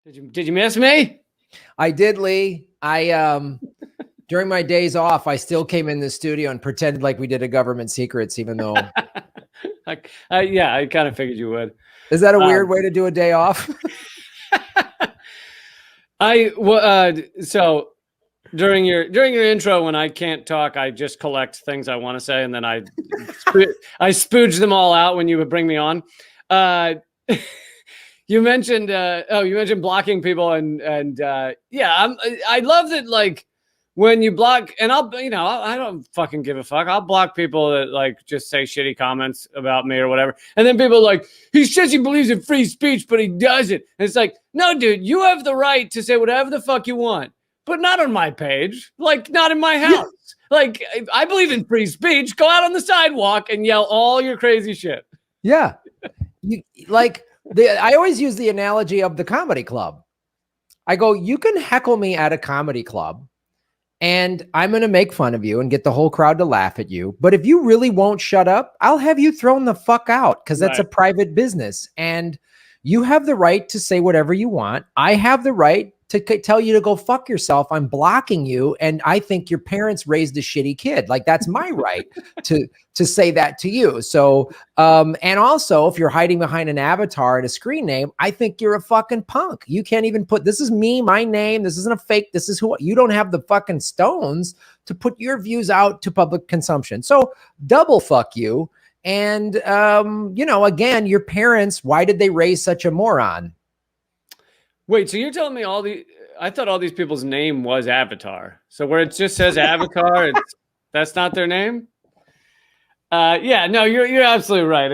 Did you miss me? I did, Lee. During my days off, I still came in the studio and pretended like we did a government secrets, even though. Yeah, I kind of figured you would. Is that a weird way to do a day off? So during your intro, when I can't talk, I just collect things I want to say, and then I spooge them all out when you would bring me on. You mentioned blocking people, and yeah, I love that. Like when you block, and I don't fucking give a fuck. I'll block people that like just say shitty comments about me or whatever, and then people are like, he says he believes in free speech, but he doesn't. And it's like, no, dude, you have the right to say whatever the fuck you want, but not on my page, like not in my house. Like I believe in free speech. Go out on the sidewalk and yell all your crazy shit. Yeah, I always use the analogy of the comedy club. I go, you can heckle me at a comedy club and I'm going to make fun of you and get the whole crowd to laugh at you. But if you really won't shut up, I'll have you thrown the fuck out because that's a private business. And you have the right to say whatever you want. I have the right to tell you to go fuck yourself. I'm blocking you. And I think your parents raised a shitty kid. Like that's my right to say that to you. So, and also if you're hiding behind an avatar and a screen name, I think you're a fucking punk. You can't even put, this is me, my name. This isn't a fake. This is who you don't have the fucking stones to put your views out to public consumption. So double fuck you. And, again, your parents, why did they raise such a moron? Wait, so you're telling me I thought all these people's name was Avatar. So where it just says Avatar, that's not their name? Yeah, no, you're absolutely right.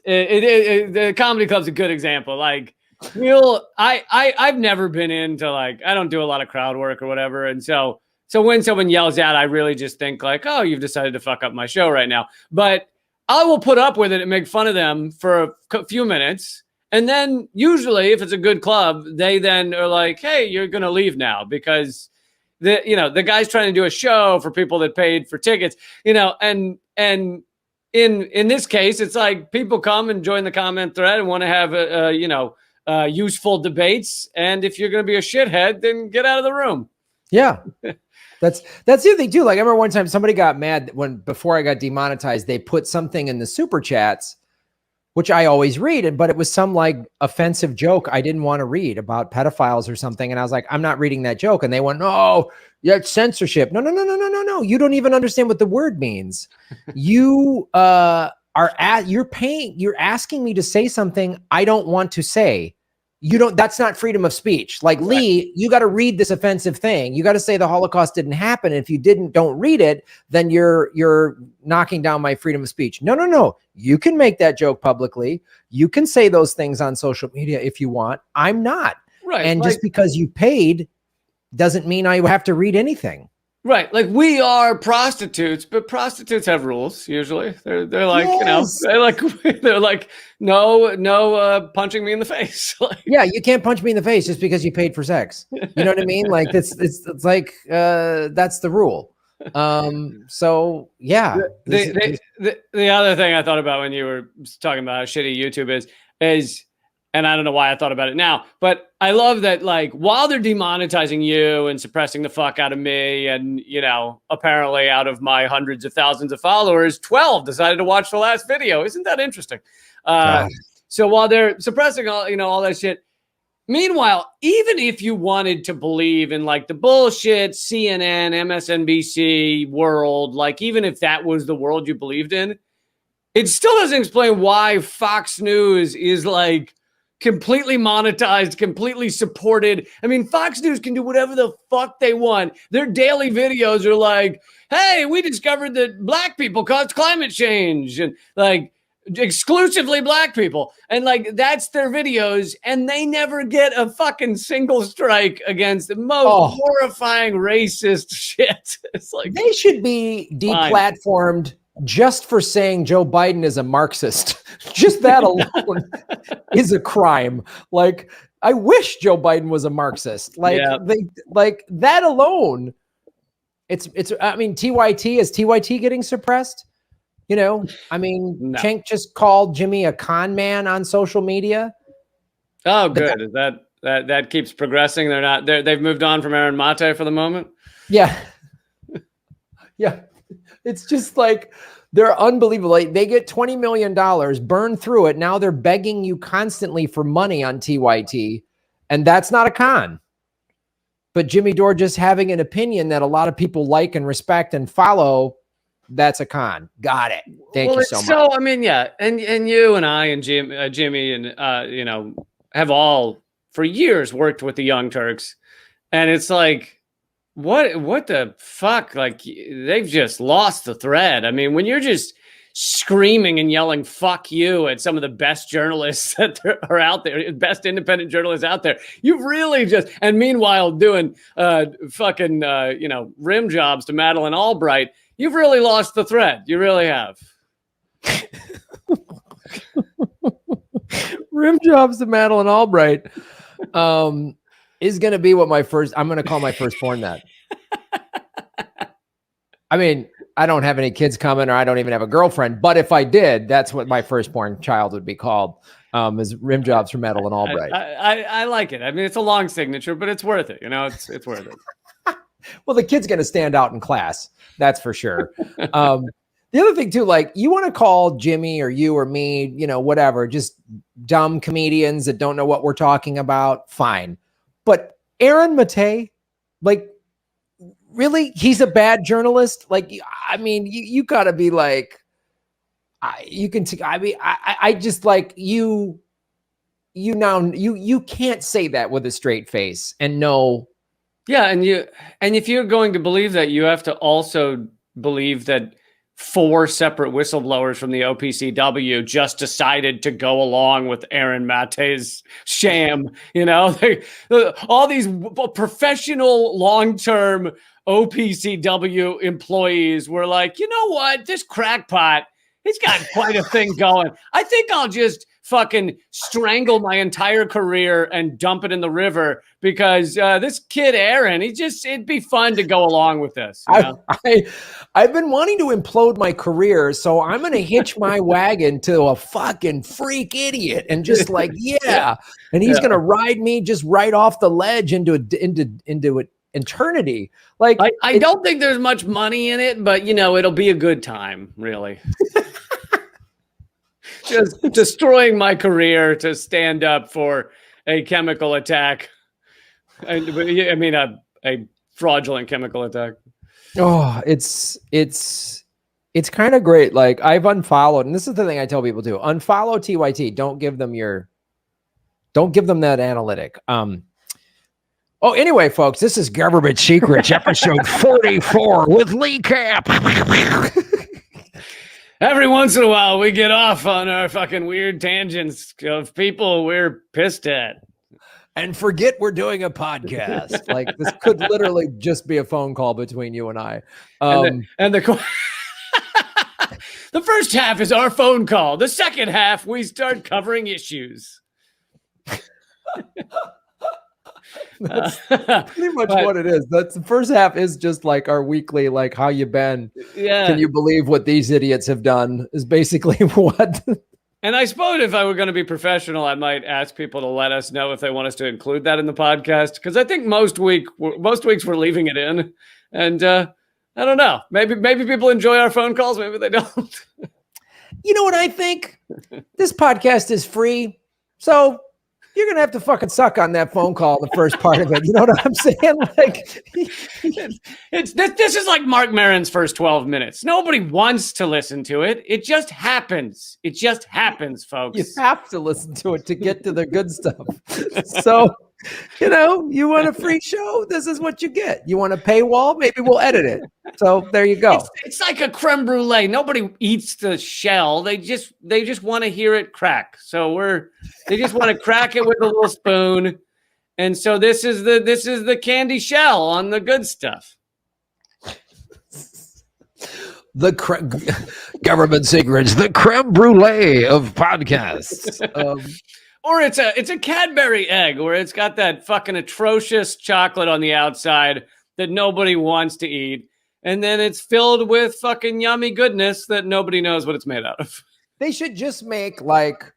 The comedy club's a good example. Like I've never been into like, I don't do a lot of crowd work or whatever. And so when someone yells out, I really just think like, oh, you've decided to fuck up my show right now. But I will put up with it and make fun of them for a few minutes. And then usually if it's a good club, they then are like, hey, you're going to leave now because the guy's trying to do a show for people that paid for tickets, and in this case, it's like people come and join the comment thread and want to have, useful debates. And if you're going to be a shithead, then get out of the room. Yeah. That's the other thing too. Like I remember one time somebody got mad before I got demonetized, they put something in the super chats, which I always read, but it was some like offensive joke I didn't want to read about pedophiles or something. And I was like, I'm not reading that joke. And they went, no, that's censorship. No. You don't even understand what the word means. You you're asking me to say something I don't want to say. That's not freedom of speech. Like, right. Lee, you got to read this offensive thing. You got to say the Holocaust didn't happen. And if you don't read it, then you're knocking down my freedom of speech. No. You can make that joke publicly. You can say those things on social media if you want. I'm not. Right. And just because you paid doesn't mean I have to read anything. Right. Like we are prostitutes, but prostitutes have rules. Usually they're like, yes. They're like, no, punching me in the face. Like, yeah. You can't punch me in the face just because you paid for sex. You know what I mean? Like it's like, that's the rule. So yeah. The other thing I thought about when you were talking about how shitty YouTube is, and I don't know why I thought about it now, but I love that, like, while they're demonetizing you and suppressing the fuck out of me, and, apparently out of my hundreds of thousands of followers, 12 decided to watch the last video. Isn't that interesting? So while they're suppressing all that shit, meanwhile, even if you wanted to believe in like the bullshit CNN, MSNBC world, like even if that was the world you believed in, it still doesn't explain why Fox News is like completely monetized, completely supported. I mean, Fox News can do whatever the fuck they want. Their daily videos are like, hey, we discovered that black people caused climate change, and like exclusively black people. And like, that's their videos. And they never get a fucking single strike against the most horrifying racist shit. It's like, they should be deplatformed just for saying Joe Biden is a Marxist. Just that alone is a crime. Like, I wish Joe Biden was a Marxist. Like, like that alone. I mean, TYT, is TYT getting suppressed? I mean, Cenk just called Jimmy a con man on social media. Oh, good. Is that that keeps progressing. They've moved on from Aaron Mate for the moment. Yeah. Yeah. It's just like, they're unbelievable. Like, they get $20 million, burn through it. Now they're begging you constantly for money on TYT. And that's not a con. But Jimmy Dore just having an opinion that a lot of people like and respect and follow, that's a con. Got it. Thank you so much. So, I mean, yeah. And you and I and Jimmy and, you know, have all for years worked with the Young Turks. And it's like, what the fuck? Like, they've just lost the thread. I mean, when you're just screaming and yelling "fuck you" at some of the best journalists that are out there, best independent journalists out there, you've really just, and meanwhile doing fucking you know, rim jobs to Madeleine Albright, you've really lost the thread. You really have. Rim jobs to Madeleine Albright. Is going to be what I'm going to call my firstborn that. I mean, I don't have any kids coming, or I don't even have a girlfriend, but if I did, that's what my firstborn child would be called, is rim jobs for Madeleine Albright. I like it. I mean, it's a long signature, but it's worth it. You know, it's worth it. Well, the kid's going to stand out in class. That's for sure. The other thing too, like, you want to call Jimmy or you or me, you know, whatever, just dumb comedians that don't know what we're talking about. Fine. But Aaron Mate, like, really, he's a bad journalist. Like, I mean, you gotta be like, I just like you can't say that with a straight face and no. Yeah. And if you're going to believe that, you have to also believe that 4 separate whistleblowers from the OPCW just decided to go along with Aaron Mate's sham. You know, all these professional long-term OPCW employees were like, you know what, this crackpot, he's got quite a thing going. I think I'll just fucking strangle my entire career and dump it in the river because this kid Aaron, it'd be fun to go along with this. You know? I've been wanting to implode my career, so I'm going to hitch my wagon to a fucking freak idiot and just like, yeah. And he's going to ride me just right off the ledge into eternity. Like, I don't think there's much money in it, but you know, it'll be a good time, really. Just destroying my career to stand up for a chemical attack. I mean, a fraudulent chemical attack. Oh, it's kind of great. Like, I've unfollowed, and this is the thing I tell people too: unfollow TYT. Don't give them that analytic. Oh, anyway, folks, this is Government Secrets, episode 44 with Lee Camp. Every once in a while, we get off on our fucking weird tangents of people we're pissed at. And forget we're doing a podcast. Like, this could literally just be a phone call between you and I. The first half is our phone call. The second half, we start covering issues. That's pretty much what it is. That's the first half is just like our weekly, like, how you been? Yeah. Can you believe what these idiots have done? Is basically what. And I suppose if I were going to be professional, I might ask people to let us know if they want us to include that in the podcast. Because I think most weeks we're leaving it in, and I don't know. Maybe people enjoy our phone calls. Maybe they don't. You know what I think? This podcast is free, so you're going to have to fucking suck on that phone call, the first part of it. You know what I'm saying? Like, this is like Mark Maron's first 12 minutes. Nobody wants to listen to it. It just happens. It just happens, folks. You have to listen to it to get to the good stuff. So, you know, you want a free show? This is what you get. You want a paywall? Maybe we'll edit it. So there you go. It's like a creme brulee. Nobody eats the shell. They just want to hear it crack. So they just want to crack it with a little spoon. And so this is the candy shell on the good stuff. Government Secrets, the creme brulee of podcasts. Or it's a Cadbury egg where it's got that fucking atrocious chocolate on the outside that nobody wants to eat. And then it's filled with fucking yummy goodness that nobody knows what it's made out of. They should just make like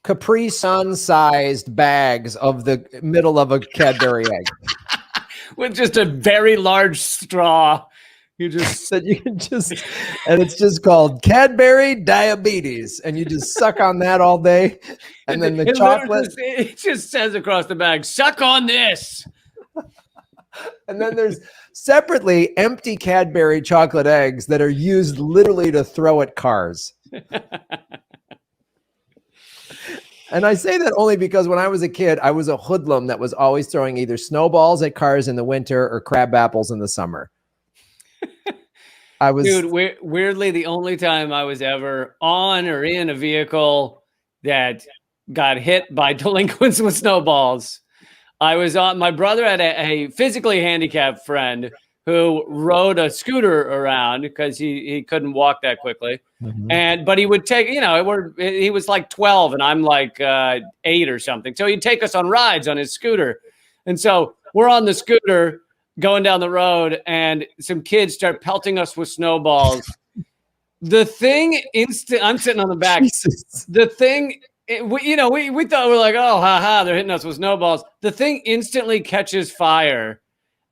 Capri Sun-sized bags of the middle of a Cadbury egg. With just a very large straw. You just That you can just, and it's just called Cadbury Diabetes, and you just suck on that all day, and then the chocolate. It just says across the bag, "Suck on this." And then there's separately empty Cadbury chocolate eggs that are used literally to throw at cars. And I say that only because when I was a kid, I was a hoodlum that was always throwing either snowballs at cars in the winter or crab apples in the summer. Dude, weirdly, the only time I was ever on or in a vehicle that got hit by delinquents with snowballs, I was on. My brother had a physically handicapped friend who rode a scooter around because he couldn't walk that quickly. Mm-hmm. But he would take, he was like 12 and I'm like 8 or something. So he'd take us on rides on his scooter. And so we're on the scooter going down the road and some kids start pelting us with snowballs. The thing I'm sitting on the back. Jesus. The thing, we thought we're like, oh, haha, they're hitting us with snowballs. The thing instantly catches fire.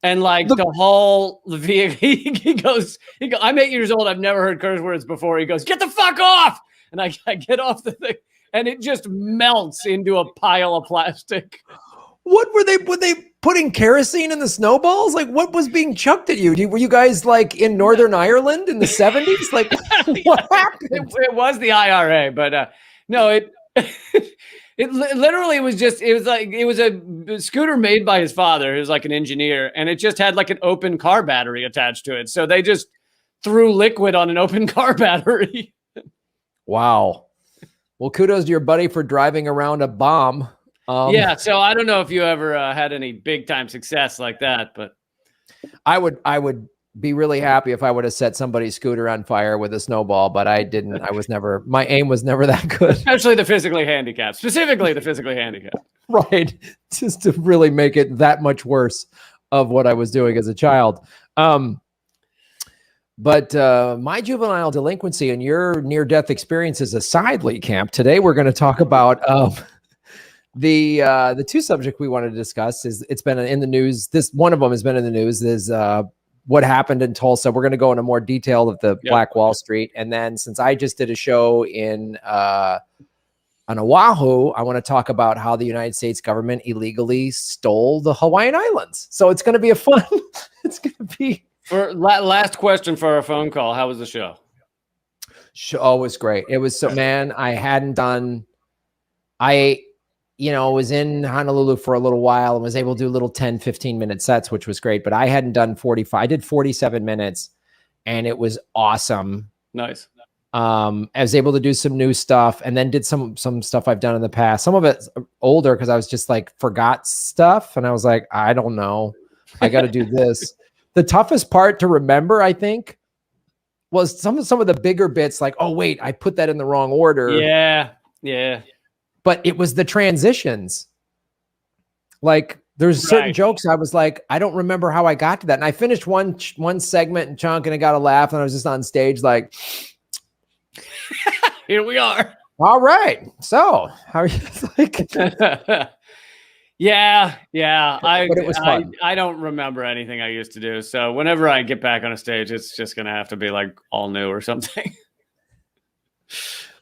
And like the whole vehicle, he goes, I'm 8 years old. I've never heard curse words before. He goes, get the fuck off. And I get off the thing and it just melts into a pile of plastic. What were they putting kerosene in the snowballs? Like what was being chucked at you? Were you guys like in Northern Ireland in the 70s? Like what happened? It was the IRA, but no, it literally was just, it was a scooter made by his father, who's like an engineer, and it just had like an open car battery attached to it. So they just threw liquid on an open car battery. Wow. Well, kudos to your buddy for driving around a bomb. Yeah, so I don't know if you ever had any big time success like that, but I would be really happy if I would have set somebody's scooter on fire with a snowball, but I didn't. My aim was never that good. Especially the physically handicapped, specifically the physically handicapped. Right. Just to really make it that much worse of what I was doing as a child. But my juvenile delinquency and your near-death experiences aside, Lee Camp, today we're going to talk about the two subjects we wanted to discuss. It's been in the news. One of them has been in the news is what happened in Tulsa. We're going to go into more detail of the Black Wall Street. And then since I just did a show on Oahu, I want to talk about how the United States government illegally stole the Hawaiian Islands. So it's going to be a fun, it's going to be. For last question for our phone call. How was the show? Show was great. It was so, man, was in Honolulu for a little while and was able to do little 10, 15-minute sets, which was great. But I hadn't done 45. I did 47 minutes and it was awesome. Nice. I was able to do some new stuff and then did some stuff I've done in the past. Some of it's older because I was just like forgot stuff. And I was like, I don't know. I got to do this. The toughest part to remember, I think, was some of the bigger bits like, oh, wait, I put that in the wrong order. Yeah. Yeah. But it was the transitions. Like there's certain jokes I was like, I don't remember how I got to that. And I finished one segment and chunk and I got a laugh and I was just on stage like, here we are. All right. So how are you? Like, yeah. But it was fun. I don't remember anything I used to do. So whenever I get back on a stage, it's just going to have to be like all new or something.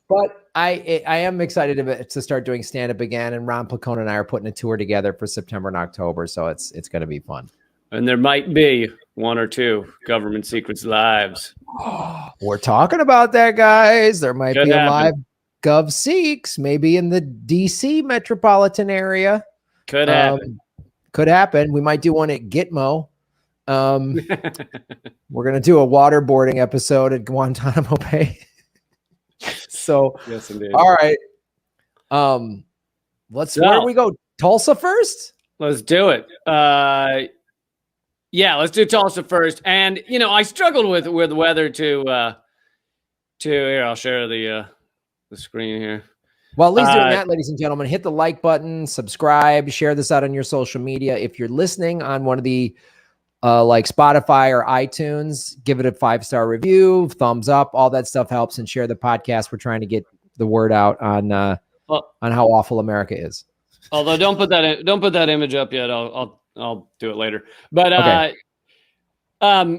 But I am excited to start doing stand-up again. And Ron Placone and I are putting a tour together for September and October. So it's going to be fun. And there might be one or two Government Secrets lives. We're talking about that, guys. There might be a live Gov Seeks, maybe in the DC metropolitan area. Could happen. Could happen. We might do one at Gitmo. We're going to do a waterboarding episode at Guantanamo Bay. So, yes, indeed. All right. Where do we go? Tulsa first? Let's do it. Yeah, let's do Tulsa first. And, I struggled with whether to here, I'll share the screen here. Well, at least doing that, ladies and gentlemen, hit the like button, subscribe, share this out on your social media. If you're listening on one of the like Spotify or iTunes, give it a 5-star review, thumbs up, all that stuff helps, and share the podcast. We're trying to get the word out on on how awful America is. Although don't put that image up yet. I'll do it later. But Okay.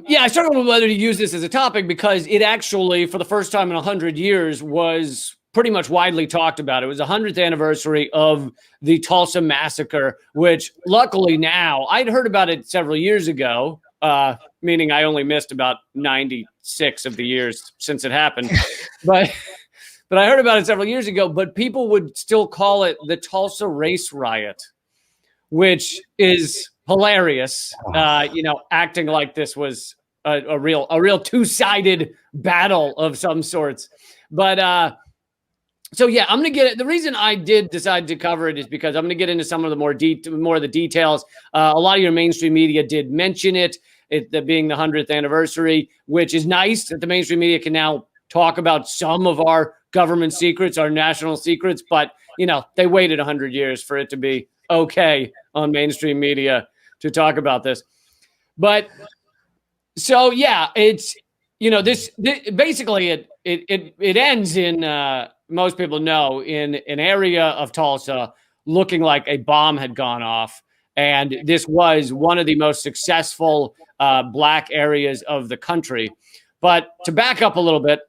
yeah, I struggled with whether to use this as a topic because it actually, for the first time in 100 years, was pretty much widely talked about. It was the 100th anniversary of the Tulsa Massacre, which luckily now, I'd heard about it several years ago, meaning I only missed about 96 of the years since it happened. But I heard about it several years ago, but people would still call it the Tulsa Race Riot, which is hilarious. Acting like this was a real two-sided battle of some sorts. But so yeah, I'm gonna get it. The reason I did decide to cover it is because I'm gonna get into some of the more of the details. A lot of your mainstream media did mention it being the 100th anniversary, which is nice that the mainstream media can now talk about some of our government secrets, our national secrets. But they waited 100 years for it to be okay on mainstream media to talk about this. But so yeah, it's this basically it ends in most people know in an area of Tulsa looking like a bomb had gone off, and this was one of the most successful Black areas of the country. But to back up a little bit,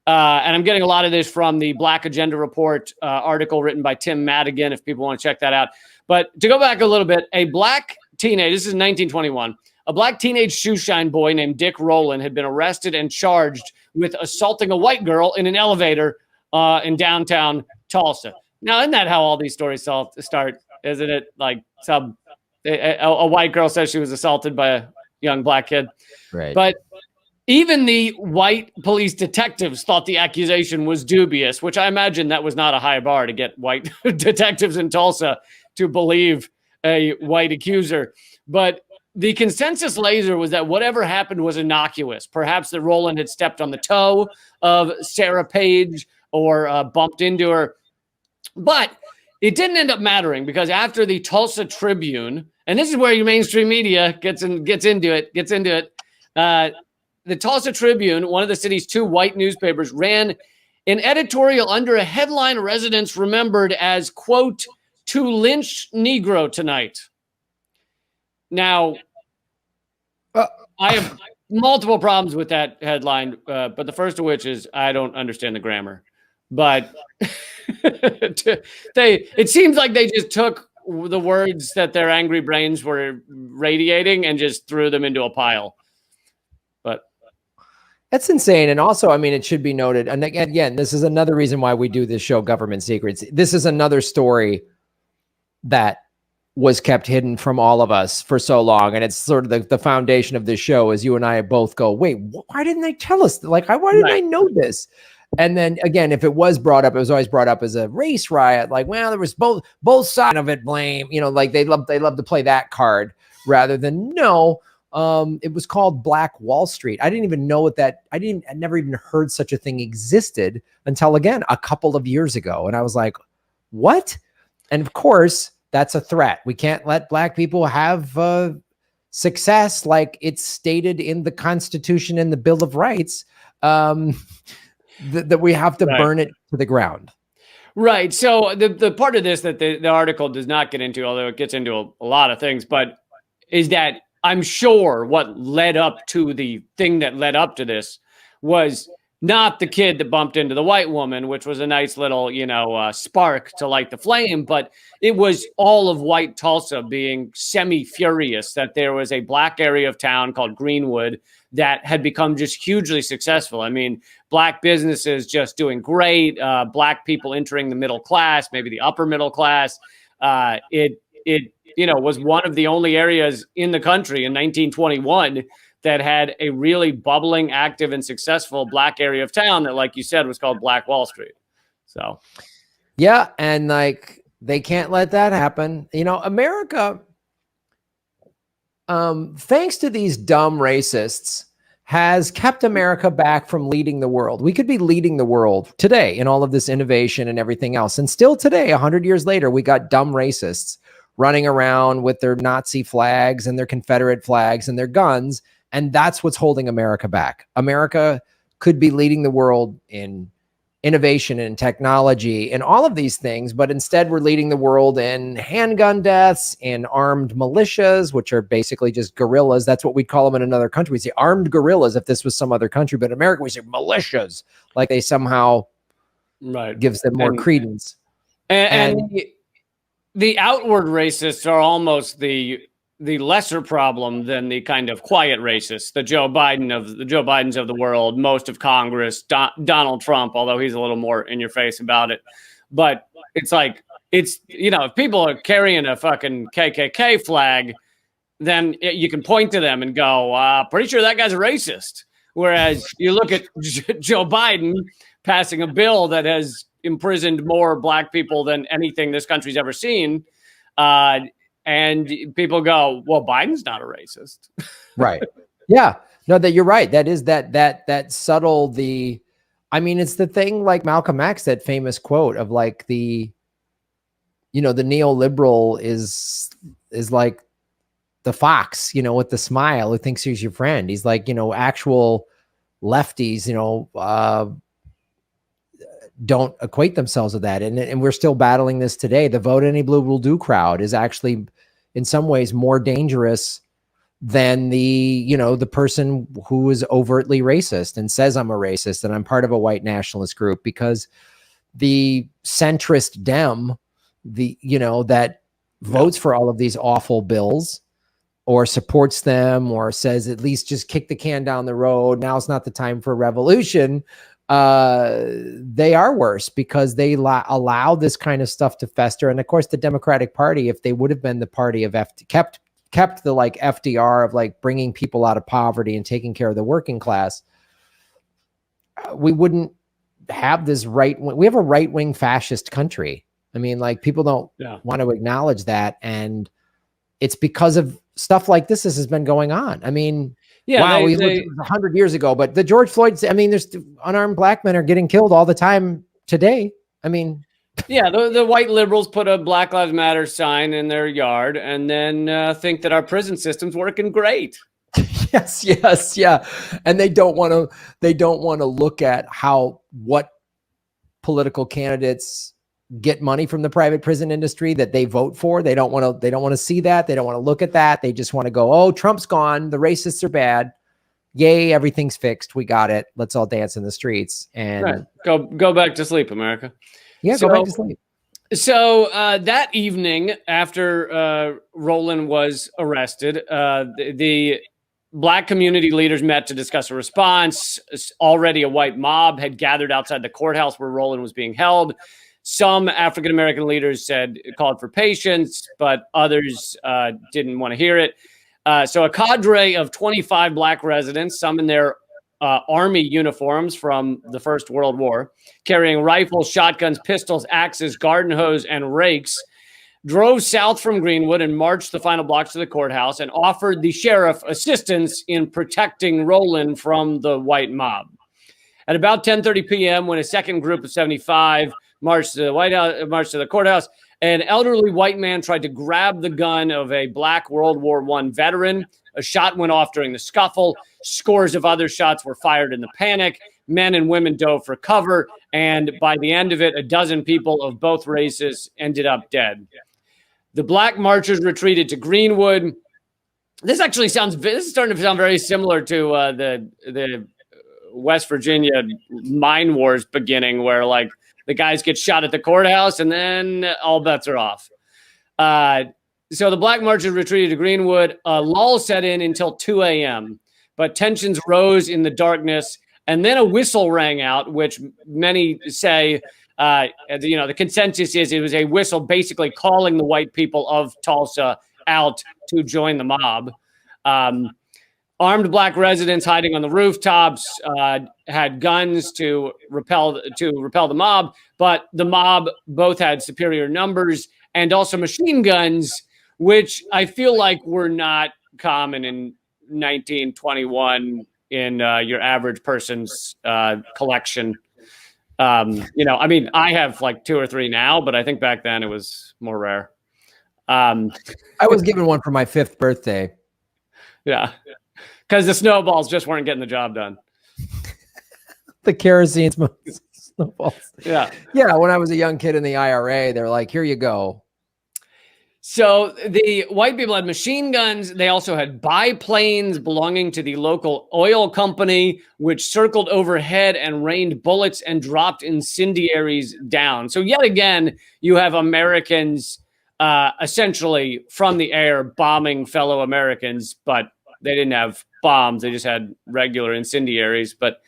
and I'm getting a lot of this from the Black Agenda Report article written by Tim Madigan, if people want to check that out. But to go back a little bit, a Black teenage, this is 1921, a Black teenage shoeshine boy named Dick Rowland had been arrested and charged with assaulting a white girl in an elevator in downtown Tulsa. Now, isn't that how all these stories start? Isn't it like a white girl says she was assaulted by a young Black kid? Right. But even the white police detectives thought the accusation was dubious, which I imagine that was not a high bar to get white detectives in Tulsa to believe a white accuser. But the consensus laser was that whatever happened was innocuous. Perhaps that Rowland had stepped on the toe of Sarah Page or bumped into her. But it didn't end up mattering because after the Tulsa Tribune, and this is where your mainstream media gets into it. The Tulsa Tribune, one of the city's two white newspapers, ran an editorial under a headline residents remembered as, quote, "to lynch Negro tonight." Now, I have multiple problems with that headline, but the first of which is I don't understand the grammar. But it seems like they just took the words that their angry brains were radiating and just threw them into a pile. But that's insane. And also, I mean, it should be noted, and again, this is another reason why we do this show, Government Secrets. This is another story that was kept hidden from all of us for so long. And it's sort of the foundation of this show is you and I both go, wait, why didn't they tell us? Like, why didn't I know this? And then again, if it was brought up, it was always brought up as a race riot. Like, well, there was both sides of it blame, like they love to play that card rather than no. It was called Black Wall Street. I didn't even know what I never even heard such a thing existed until again, a couple of years ago. And I was like, what? And of course, that's a threat. We can't let Black people have success like it's stated in the Constitution and the Bill of Rights, that we have to burn it to the ground. Right. So the part of this that the article does not get into, although it gets into a lot of things, but is that I'm sure what led up to the thing that led up to this was not the kid that bumped into the white woman, which was a nice little, spark to light the flame, but it was all of white Tulsa being semi-furious that there was a Black area of town called Greenwood that had become just hugely successful. I mean, Black businesses just doing great, Black people entering the middle class, maybe the upper middle class. It was one of the only areas in the country in 1921 that had a really bubbling, active, and successful Black area of town that, like you said, was called Black Wall Street. So, yeah, and like they can't let that happen. America, thanks to these dumb racists, has kept America back from leading the world. We could be leading the world today in all of this innovation and everything else. And still today, 100 years later, we got dumb racists running around with their Nazi flags and their Confederate flags and their guns. And that's what's holding America back. America could be leading the world in innovation and technology and all of these things, but instead we're leading the world in handgun deaths, in armed militias, which are basically just guerrillas. That's what we'd call them in another country. We say armed guerrillas if this was some other country, but in America we say militias, like they somehow gives them more credence. And the outward racists are almost the lesser problem than the kind of quiet racists, the Joe Bidens of the world, most of Congress, Donald Trump, although he's a little more in your face about it. But it's like, if people are carrying a fucking KKK flag, then you can point to them and go, pretty sure that guy's a racist. Whereas you look at Joe Biden passing a bill that has imprisoned more black people than anything this country's ever seen. And people go, well, Biden's not a racist. Right. Yeah. No, that you're right. That is that subtle, it's the thing like Malcolm X, that famous quote of like the neoliberal is like the fox, with the smile who thinks he's your friend. He's like, actual lefties, don't equate themselves with that. And we're still battling this today. The vote any blue will do crowd is actually in some ways more dangerous than the person who is overtly racist and says I'm a racist and I'm part of a white nationalist group, because the centrist Dem, that votes for all of these awful bills or supports them or says at least just kick the can down the road, now's not the time for a revolution, they are worse because they allow this kind of stuff to fester. And of course, the Democratic Party, if they would have been the party of kept the like FDR of like bringing people out of poverty and taking care of the working class, we wouldn't have this we have a right-wing fascist country. I mean, like people don't want to acknowledge that. And it's because of stuff like this has been going on. I mean, we lived 100 years ago, but the George Floyd, there's unarmed black men are getting killed all the time today. I mean, the white liberals put a Black Lives Matter sign in their yard and then think that our prison system's working great. Yes. Yeah. And they don't want to look at what political candidates get money from the private prison industry that they vote for. They don't want to see that. They don't want to look at that. They just want to go, oh, Trump's gone. The racists are bad. Yay. Everything's fixed. We got it. Let's all dance in the streets and go back to sleep, America. Yeah. Go back to sleep. So that evening after Roland was arrested, the black community leaders met to discuss a response. Already a white mob had gathered outside the courthouse where Roland was being held. Some African-American leaders called for patience, but others didn't want to hear it. So a cadre of 25 black residents, some in their army uniforms from the First World War, carrying rifles, shotguns, pistols, axes, garden hose, and rakes, drove south from Greenwood and marched the final blocks to the courthouse and offered the sheriff assistance in protecting Roland from the white mob. At about 10:30 p.m., when a second group of 75 marched to the courthouse, an elderly white man tried to grab the gun of a black World War I veteran. A shot went off during the scuffle. Scores of other shots were fired in the panic. Men and women dove for cover. And by the end of it, a dozen people of both races ended up dead. The black marchers retreated to Greenwood. This is starting to sound very similar to the West Virginia mine wars beginning, where like the guys get shot at the courthouse and then all bets are off. So the black marchers retreated to Greenwood. A lull set in until 2 a.m., but tensions rose in the darkness, and then a whistle rang out, which many say, the consensus is it was a whistle basically calling the white people of Tulsa out to join the mob. Armed black residents hiding on the rooftops had guns to repel the mob, but the mob both had superior numbers and also machine guns, which I feel like were not common in 1921 in your average person's collection. I have like 2 or 3 now, but I think back then it was more rare. I was given one for my 5th birthday. Yeah. Because the snowballs just weren't getting the job done. The kerosene. Yeah. Yeah. When I was a young kid in the IRA, they're like, here you go. So the white people had machine guns. They also had biplanes belonging to the local oil company, which circled overhead and rained bullets and dropped incendiaries down. So yet again, you have Americans essentially from the air bombing fellow Americans, but they didn't have bombs. They just had regular incendiaries. But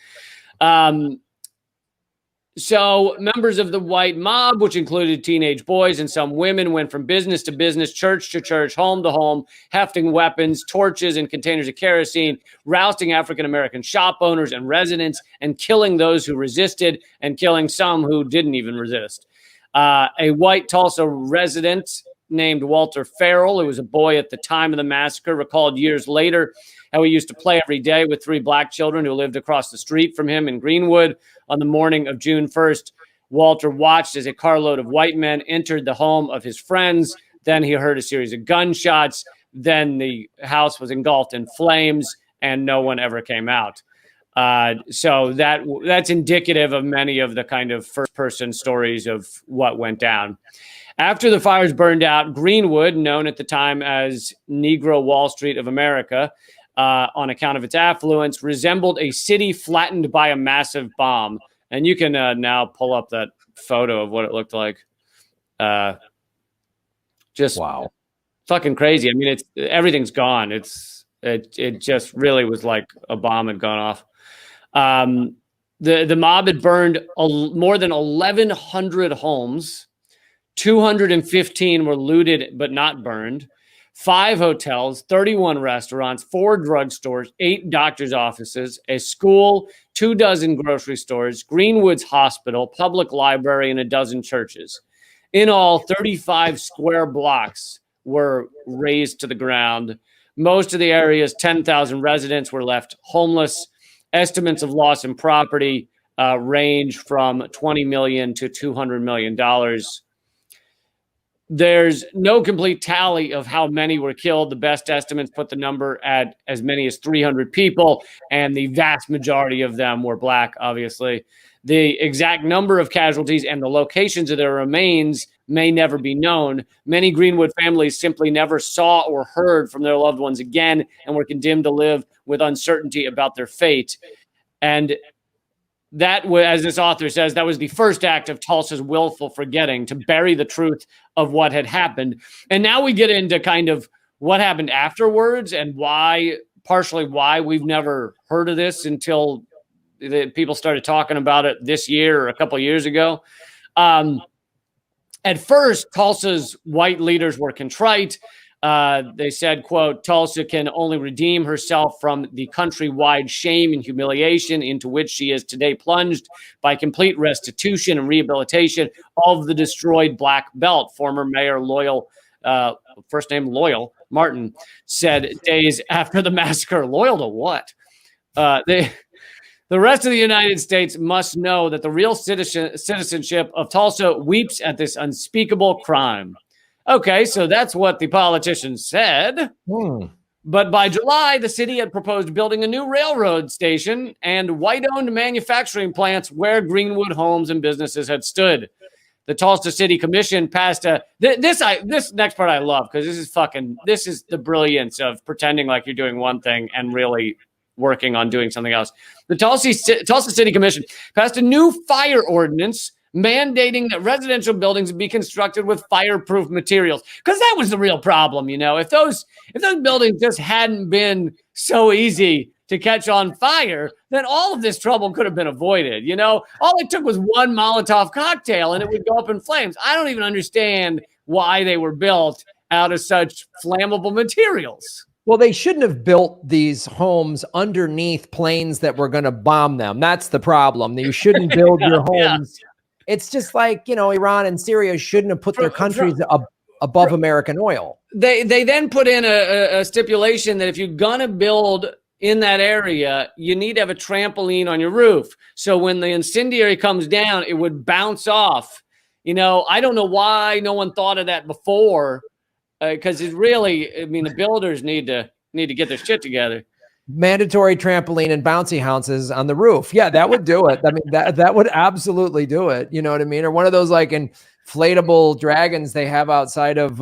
so members of the white mob, which included teenage boys and some women, went from business to business, church to church, home to home, hefting weapons, torches, and containers of kerosene, rousting African-American shop owners and residents, and killing those who resisted and killing some who didn't even resist. A white Tulsa resident named Walter Farrell, who was a boy at the time of the massacre, recalled years later how he used to play every day with 3 black children who lived across the street from him in Greenwood. On the morning of June 1st, Walter watched as a carload of white men entered the home of his friends. Then he heard a series of gunshots. Then the house was engulfed in flames, and no one ever came out. So that's indicative of many of the kind of first-person stories of what went down. After the fires burned out, Greenwood, known at the time as Negro Wall Street of America, on account of its affluence, resembled a city flattened by a massive bomb. And you can now pull up that photo of what it looked like. Just wow, fucking crazy. I mean, everything's gone. It just really was like a bomb had gone off. The mob had burned more than 1,100 homes. 215 were looted but not burned. 5 hotels, 31 restaurants, 4 drugstores, 8 doctor's offices, a school, 24 grocery stores, Greenwood's hospital, public library, and a dozen churches. In all, 35 square blocks were razed to the ground. Most of the area's 10,000 residents were left homeless. Estimates of loss in property range from $20 million to $200 million. There's no complete tally of how many were killed. The best estimates put the number at as many as 300 people, and the vast majority of them were black, obviously. The exact number of casualties and the locations of their remains may never be known. Many Greenwood families simply never saw or heard from their loved ones again and were condemned to live with uncertainty about their fate. And that, as this author says, that was the first act of Tulsa's willful forgetting, to bury the truth of what had happened. And now we get into kind of what happened afterwards and partially why we've never heard of this until people started talking about it this year or a couple of years ago. At first, Tulsa's white leaders were contrite. They said, quote, Tulsa can only redeem herself from the countrywide shame and humiliation into which she is today plunged by complete restitution and rehabilitation of the destroyed Black Belt. Former Mayor Loyal, first name Loyal, Martin, said days after the massacre. Loyal to what? The rest of the United States must know that the real citizenship of Tulsa weeps at this unspeakable crime. Okay, so that's what the politicians said. But by July, the city had proposed building a new railroad station and white-owned manufacturing plants where Greenwood homes and businesses had stood. The Tulsa City Commission passed this next part I love, because this is the brilliance of pretending like you're doing one thing and really working on doing something else. The Tulsa City Commission passed a new fire ordinance mandating that residential buildings be constructed with fireproof materials, because that was the real problem. If those buildings just hadn't been so easy to catch on fire, then all of this trouble could have been avoided. All it took was one Molotov cocktail and it would go up in flames. I don't even understand why they were built out of such flammable materials. Well, they shouldn't have built these homes underneath planes that were going to bomb them. That's the problem. You shouldn't build your homes. Yeah. It's just like, Iran and Syria shouldn't have put their countries above American oil. They then put in a stipulation that if you're going to build in that area, you need to have a trampoline on your roof. So when the incendiary comes down, it would bounce off. I don't know why no one thought of that before, because it's really, the builders need to get their shit together. mandatory trampoline and bouncy houses on the roof. Yeah, that would do it. I mean, that would absolutely do it. You know what I mean? Or one of those like inflatable dragons they have outside of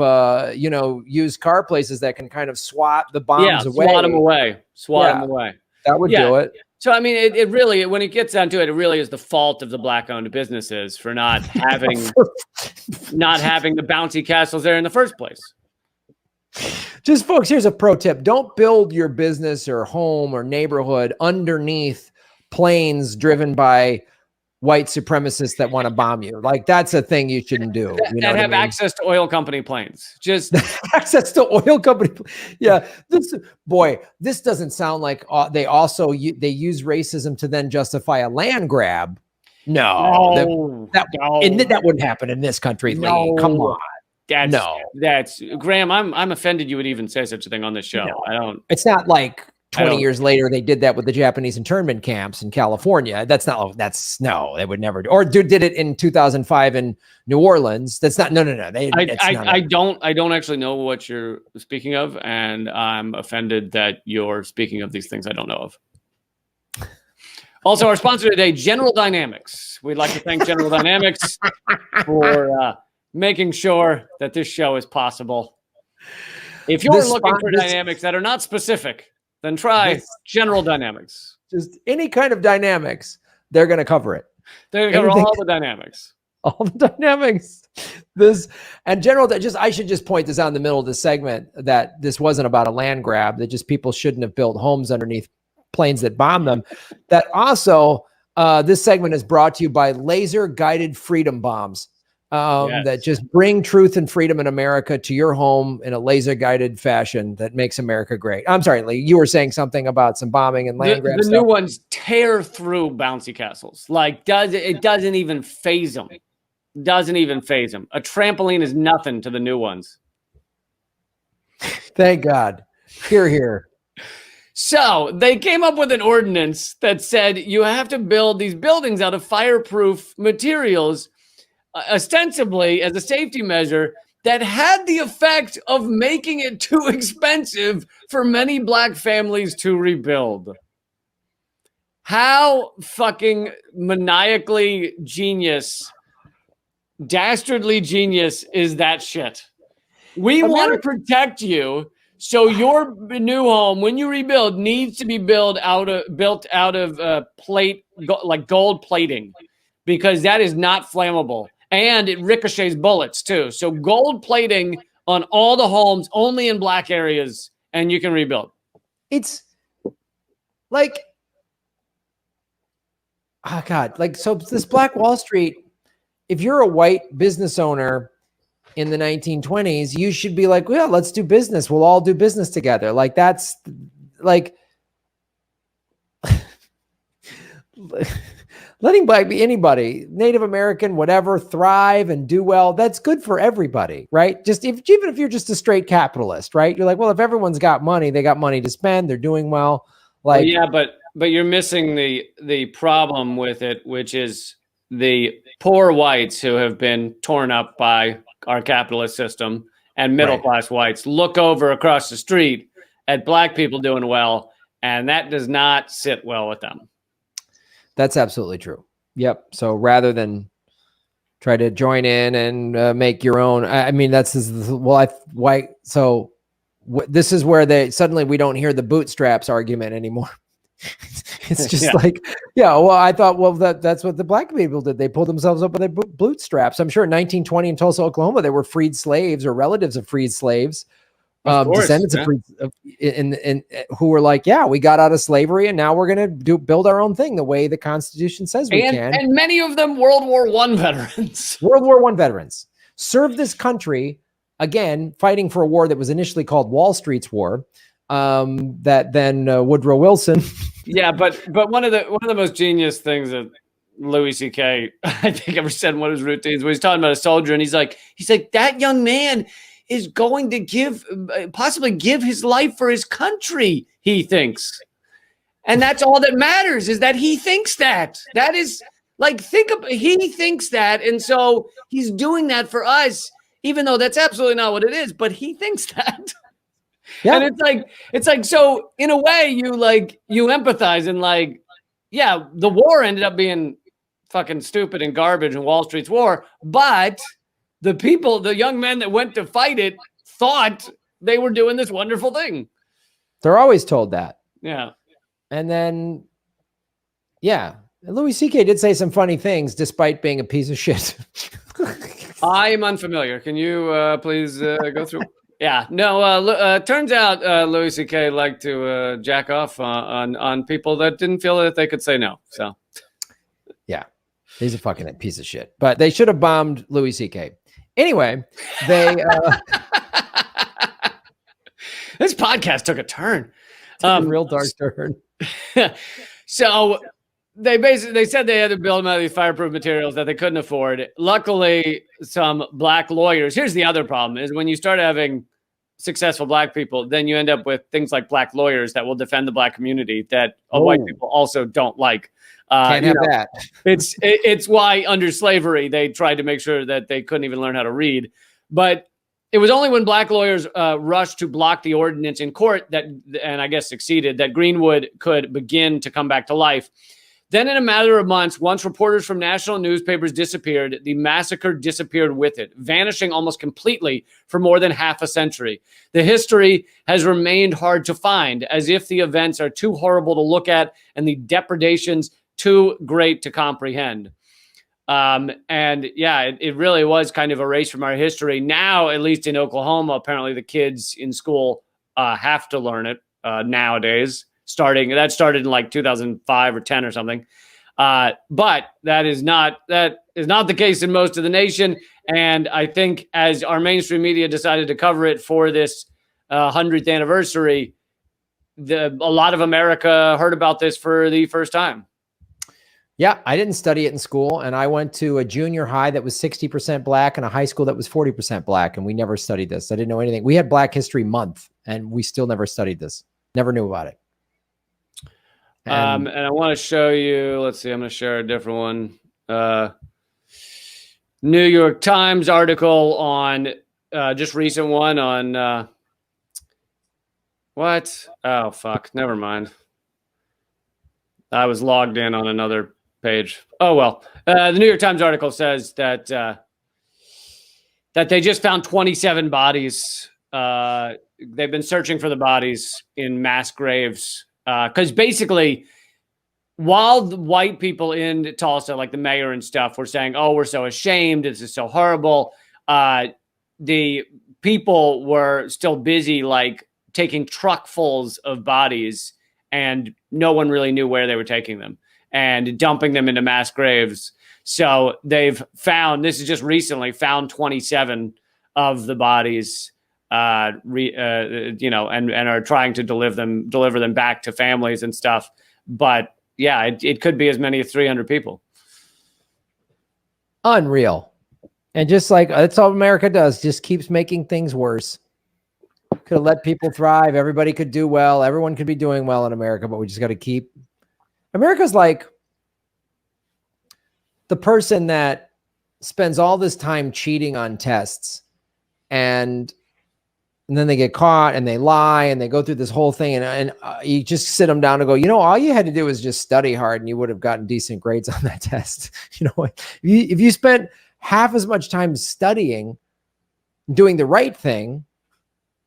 used car places that can kind of swat the bombs away. Swat them away. That would do it. So, I mean, it really, when it gets down to it, it really is the fault of the Black-owned businesses for not having the bouncy castles there in the first place. Just folks, here's a pro tip. Don't build your business or home or neighborhood underneath planes driven by white supremacists that want to bomb you. Like, that's a thing you shouldn't do. That have access to oil company planes. Just access to oil company. Yeah. This doesn't sound like they use racism to then justify a land grab. No, that wouldn't happen in this country. Lee. Come on. That's Graham. I'm offended you would even say such a thing on this show. No. I don't. It's not like 20 years later they did that with the Japanese internment camps in California. They would never do. Or did it in 2005 in New Orleans. That's not. No. I don't actually know what you're speaking of, and I'm offended that you're speaking of these things I don't know of. Also, our sponsor today, General Dynamics. We'd like to thank General Dynamics for making sure that this show is possible. If you're looking for dynamics that are not specific, then try General Dynamics. Just any kind of dynamics, they're going to cover it. They're going to cover all the dynamics. All the dynamics. I should just point this out in the middle of the segment that this wasn't about a land grab, that just people shouldn't have built homes underneath planes that bomb them. That also, this segment is brought to you by laser guided freedom bombs. That just bring truth and freedom in America to your home in a laser guided fashion that makes America great. I'm sorry, Lee, you were saying something about some bombing and land grab The stuff. new ones tear through bouncy castles. Like, it doesn't even phase them. A trampoline is nothing to the new ones. Thank God. Hear. So they came up with an ordinance that said you have to build these buildings out of fireproof materials, ostensibly as a safety measure, that had the effect of making it too expensive for many Black families to rebuild. How fucking maniacally genius, dastardly genious is that shit? We want to protect you, so your new home, when you rebuild, needs to be built out of gold plating, because that is not flammable. And it ricochets bullets too. So gold plating on all the homes, only in Black areas, and you can rebuild. It's like, oh God, like, so this Black Wall Street, if you're a white business owner in the 1920s, you should be like, well, let's do business. We'll all do business together. Like, that's like letting Black be anybody, Native American, whatever, thrive and do well. That's good for everybody, right? Even if you're just a straight capitalist, right? You're like, well, if everyone's got money, they got money to spend, they're doing well. Like, but you're missing the problem with it, which is the poor whites who have been torn up by our capitalist system, and middle class whites look over across the street at Black people doing well, and that does not sit well with them. That's absolutely true. Yep. So rather than try to join in and make your own, I mean, this is where suddenly we don't hear the bootstraps argument anymore. It's just I thought, that's what the Black people did. They pulled themselves up with their bootstraps. I'm sure in 1920 in Tulsa, Oklahoma, there were freed slaves or relatives of freed slaves. Descendants of free, who were like, we got out of slavery and now we're going to build our own thing the way the Constitution says we can. And many of them World War I veterans. World War I veterans served this country, again, fighting for a war that was initially called Wall Street's War, that then Woodrow Wilson. But one of the most genius things that Louis C.K. I think ever said in one of his routines, where he's talking about a soldier, and he's like, that young man is going to possibly give his life for his country, he thinks. And that's all that matters, is that he thinks that. That is, like, he thinks that, and so he's doing that for us, even though that's absolutely not what it is, but he thinks that. Yeah. And it's like, so in a way you empathize and like, yeah, the war ended up being fucking stupid and garbage and Wall Street's war, but the people, the young men that went to fight it thought they were doing this wonderful thing. They're always told that. Yeah. And then, yeah, Louis C.K. did say some funny things despite being a piece of shit. I am unfamiliar. Can you please go through? Yeah, no. Turns out Louis C.K. liked to jack off on people that didn't feel that they could say no. So, yeah, he's a fucking piece of shit. But they should have bombed Louis C.K. Anyway, they. This podcast took a turn. A real dark turn. So they said they had to build them out of these fireproof materials that they couldn't afford. Luckily, some black lawyers. Here's the other problem: is when you start having successful black people, then you end up with things like black lawyers that will defend the black community that white people also don't like. Can't have that. It's why under slavery they tried to make sure that they couldn't even learn how to read, but it was only when black lawyers rushed to block the ordinance in court that, and I guess succeeded, that Greenwood could begin to come back to life. Then in a matter of months, once reporters from national newspapers disappeared, the massacre disappeared with it, vanishing almost completely for more than half a century. The history has remained hard to find, as if the events are too horrible to look at and the depredations too great to comprehend. And yeah, it really was kind of erased from our history. Now, at least in Oklahoma, apparently the kids in school have to learn it nowadays. That started in like 2005 or 10 or something. But that is not the case in most of the nation. And I think as our mainstream media decided to cover it for this 100th anniversary, a lot of America heard about this for the first time. Yeah, I didn't study it in school, and I went to a junior high that was 60% black and a high school that was 40% black, and we never studied this. I didn't know anything. We had Black History Month, and we still never studied this. Never knew about it. And I want to show you, let's see, I'm going to share a different one. New York Times article on, just recent one on, what? Oh, fuck, never mind. I was logged in on another page. Oh, well, the New York Times article says that they just found 27 bodies. They've been searching for the bodies in mass graves. Because basically, while the white people in Tulsa, like the mayor and stuff, were saying, oh, we're so ashamed, this is so horrible, the people were still busy, like, taking truckfuls of bodies, and no one really knew where they were taking them, and dumping them into mass graves. So they've found, this is just recently, found 27 of the bodies, and are trying to deliver them back to families and stuff. But yeah, it could be as many as 300 people. Unreal. And just like, that's all America does, just keeps making things worse. Could have let people thrive. Everybody could do well. Everyone could be doing well in America, but we just got to keep. America's like the person that spends all this time cheating on tests, and then they get caught and they lie and they go through this whole thing, and you just sit them down and go, all you had to do was just study hard and you would have gotten decent grades on that test. If you spent half as much time studying, doing the right thing,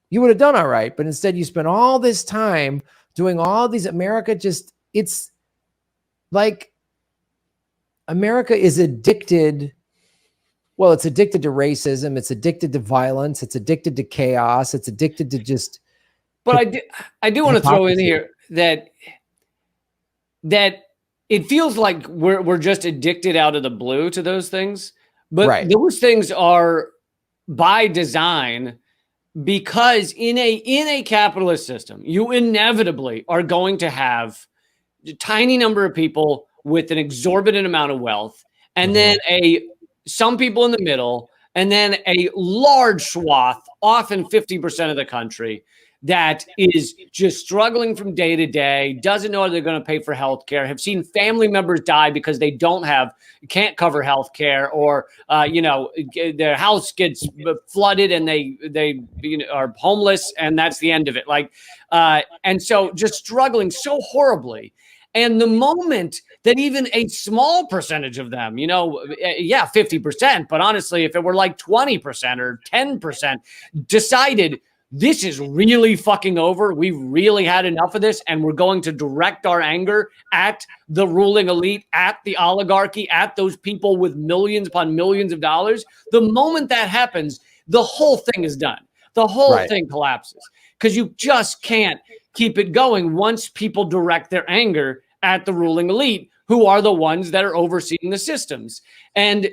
you would have done all right. But instead you spent all this time doing all these. It's like America is addicted. Well, it's addicted to racism. It's addicted to violence. It's addicted to chaos. It's addicted to just. But I do want to throw in here that it feels like we're just addicted out of the blue to those things. But those things are by design, because in a capitalist system, you inevitably are going to have a tiny number of people with an exorbitant amount of wealth, and then some people in the middle, and then a large swath, often 50% of the country, that is just struggling from day to day, doesn't know if they're going to pay for healthcare, have seen family members die because they can't cover healthcare, or their house gets flooded and they are homeless, and that's the end of it. And so just struggling so horribly. And the moment that even a small percentage of them, 50%, but honestly, if it were like 20% or 10%, decided this is really fucking over, we've really had enough of this, and we're going to direct our anger at the ruling elite, at the oligarchy, at those people with millions upon millions of dollars, the moment that happens, the whole thing is done. The whole thing collapses, because you just can't keep it going once people direct their anger at the ruling elite, who are the ones that are overseeing the systems. And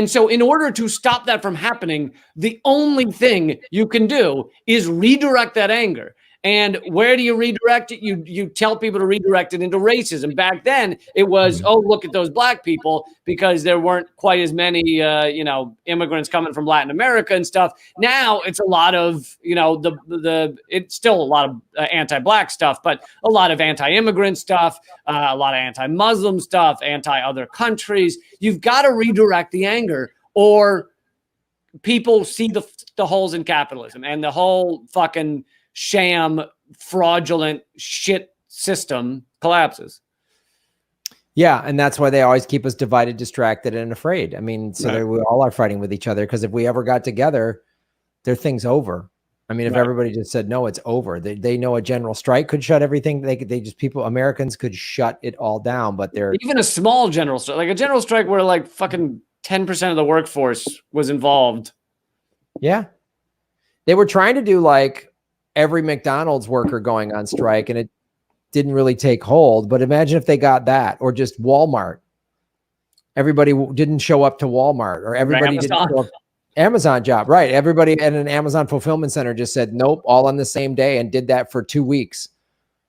so in order to stop that from happening, the only thing you can do is redirect that anger. And where do you redirect it? You tell people to redirect it into racism. Back then, it was, oh, look at those black people, because there weren't quite as many, immigrants coming from Latin America and stuff. Now it's a lot of, it's still a lot of anti-black stuff, but a lot of anti-immigrant stuff, a lot of anti-Muslim stuff, anti-other countries. You've got to redirect the anger, or people see the holes in capitalism and the whole fucking sham, fraudulent shit system collapses. Yeah, and that's why they always keep us divided, distracted, and afraid. I mean, so we all are fighting with each other, because if we ever got together, their thing's over. I mean, if everybody just said, no, it's over. They know a general strike could shut everything. Americans could shut it all down, but they're... Even a small general strike, like a general strike where like fucking 10% of the workforce was involved. Yeah. They were trying to do like every McDonald's worker going on strike, and it didn't really take hold. But imagine if they got that, or just Walmart. Everybody didn't show up to Walmart, or everybody didn't show up. Amazon job, right? Everybody at an Amazon fulfillment center just said nope, all on the same day, and did that for 2 weeks.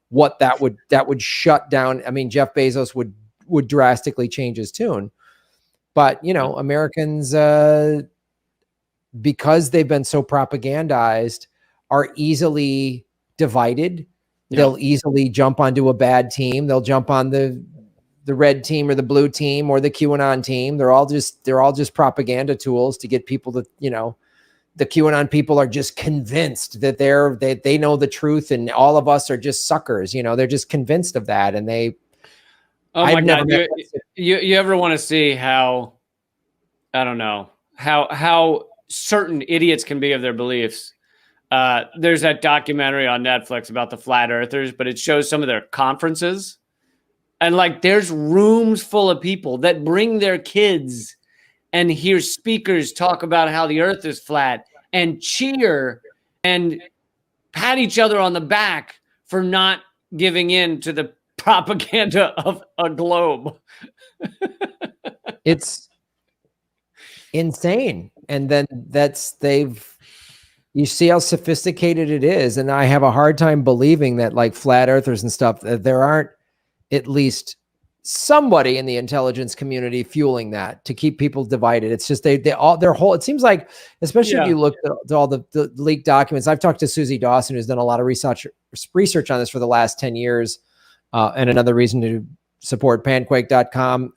What that would shut down. I mean, Jeff Bezos would drastically change his tune. But Americans, because they've been so propagandized, are easily divided. They'll easily jump onto a bad team. They'll jump on the red team or the blue team or the QAnon team. They're all just propaganda tools to get people to, the QAnon people are just convinced that they know the truth, and all of us are just suckers. They're just convinced of that. And oh my God, you ever want to see how, I don't know, how certain idiots can be of their beliefs? There's that documentary on Netflix about the flat earthers, but it shows some of their conferences, and like there's rooms full of people that bring their kids and hear speakers talk about how the earth is flat and cheer and pat each other on the back for not giving in to the propaganda of a globe. It's insane. And then you see how sophisticated it is. And I have a hard time believing that like flat earthers and stuff, that there aren't at least somebody in the intelligence community fueling that to keep people divided. It's just their whole, it seems like, especially if you look at all the leaked documents. I've talked to Susie Dawson, who's done a lot of research on this for the last 10 years. And another reason to support panquake.com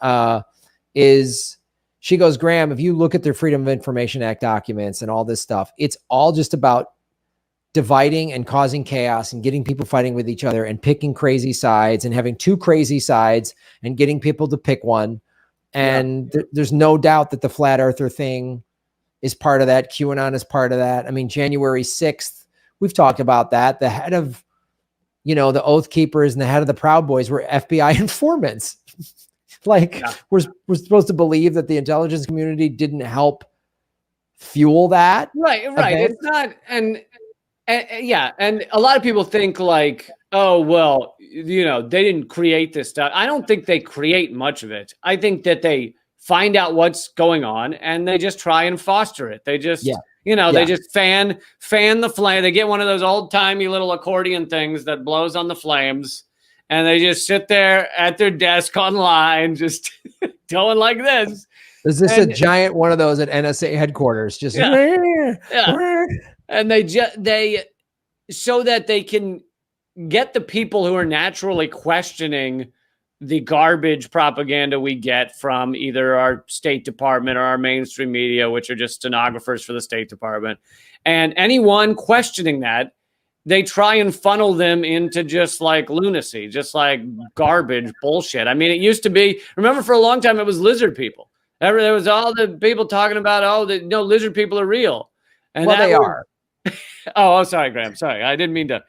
is she goes, Graham, if you look at their Freedom of Information Act documents and all this stuff, it's all just about dividing and causing chaos and getting people fighting with each other and picking crazy sides and having two crazy sides and getting people to pick one. And there's no doubt that the flat earther thing is part of that. QAnon is part of that. I mean, January 6th, we've talked about that. The head of, the Oath Keepers and the head of the Proud Boys were FBI informants. We're supposed to believe that the intelligence community didn't help fuel that. Right. Event. It's not. And a lot of people think like, oh, well, they didn't create this stuff. I don't think they create much of it. I think that they find out what's going on and they just try and foster it. They just, they just fan the flame. They get one of those old timey little accordion things that blows on the flames, and they just sit there at their desk online, just going like this. Is this a giant one of those at NSA headquarters? Just and so that they can get the people who are naturally questioning the garbage propaganda we get from either our State Department or our mainstream media, which are just stenographers for the State Department. And anyone questioning that, they try and funnel them into just like lunacy, just like garbage bullshit. I mean, it used to be, remember for a long time, it was lizard people. There was all the people talking about, no, lizard people are real. And well, they are. Oh, sorry, Graham. Sorry. I didn't mean to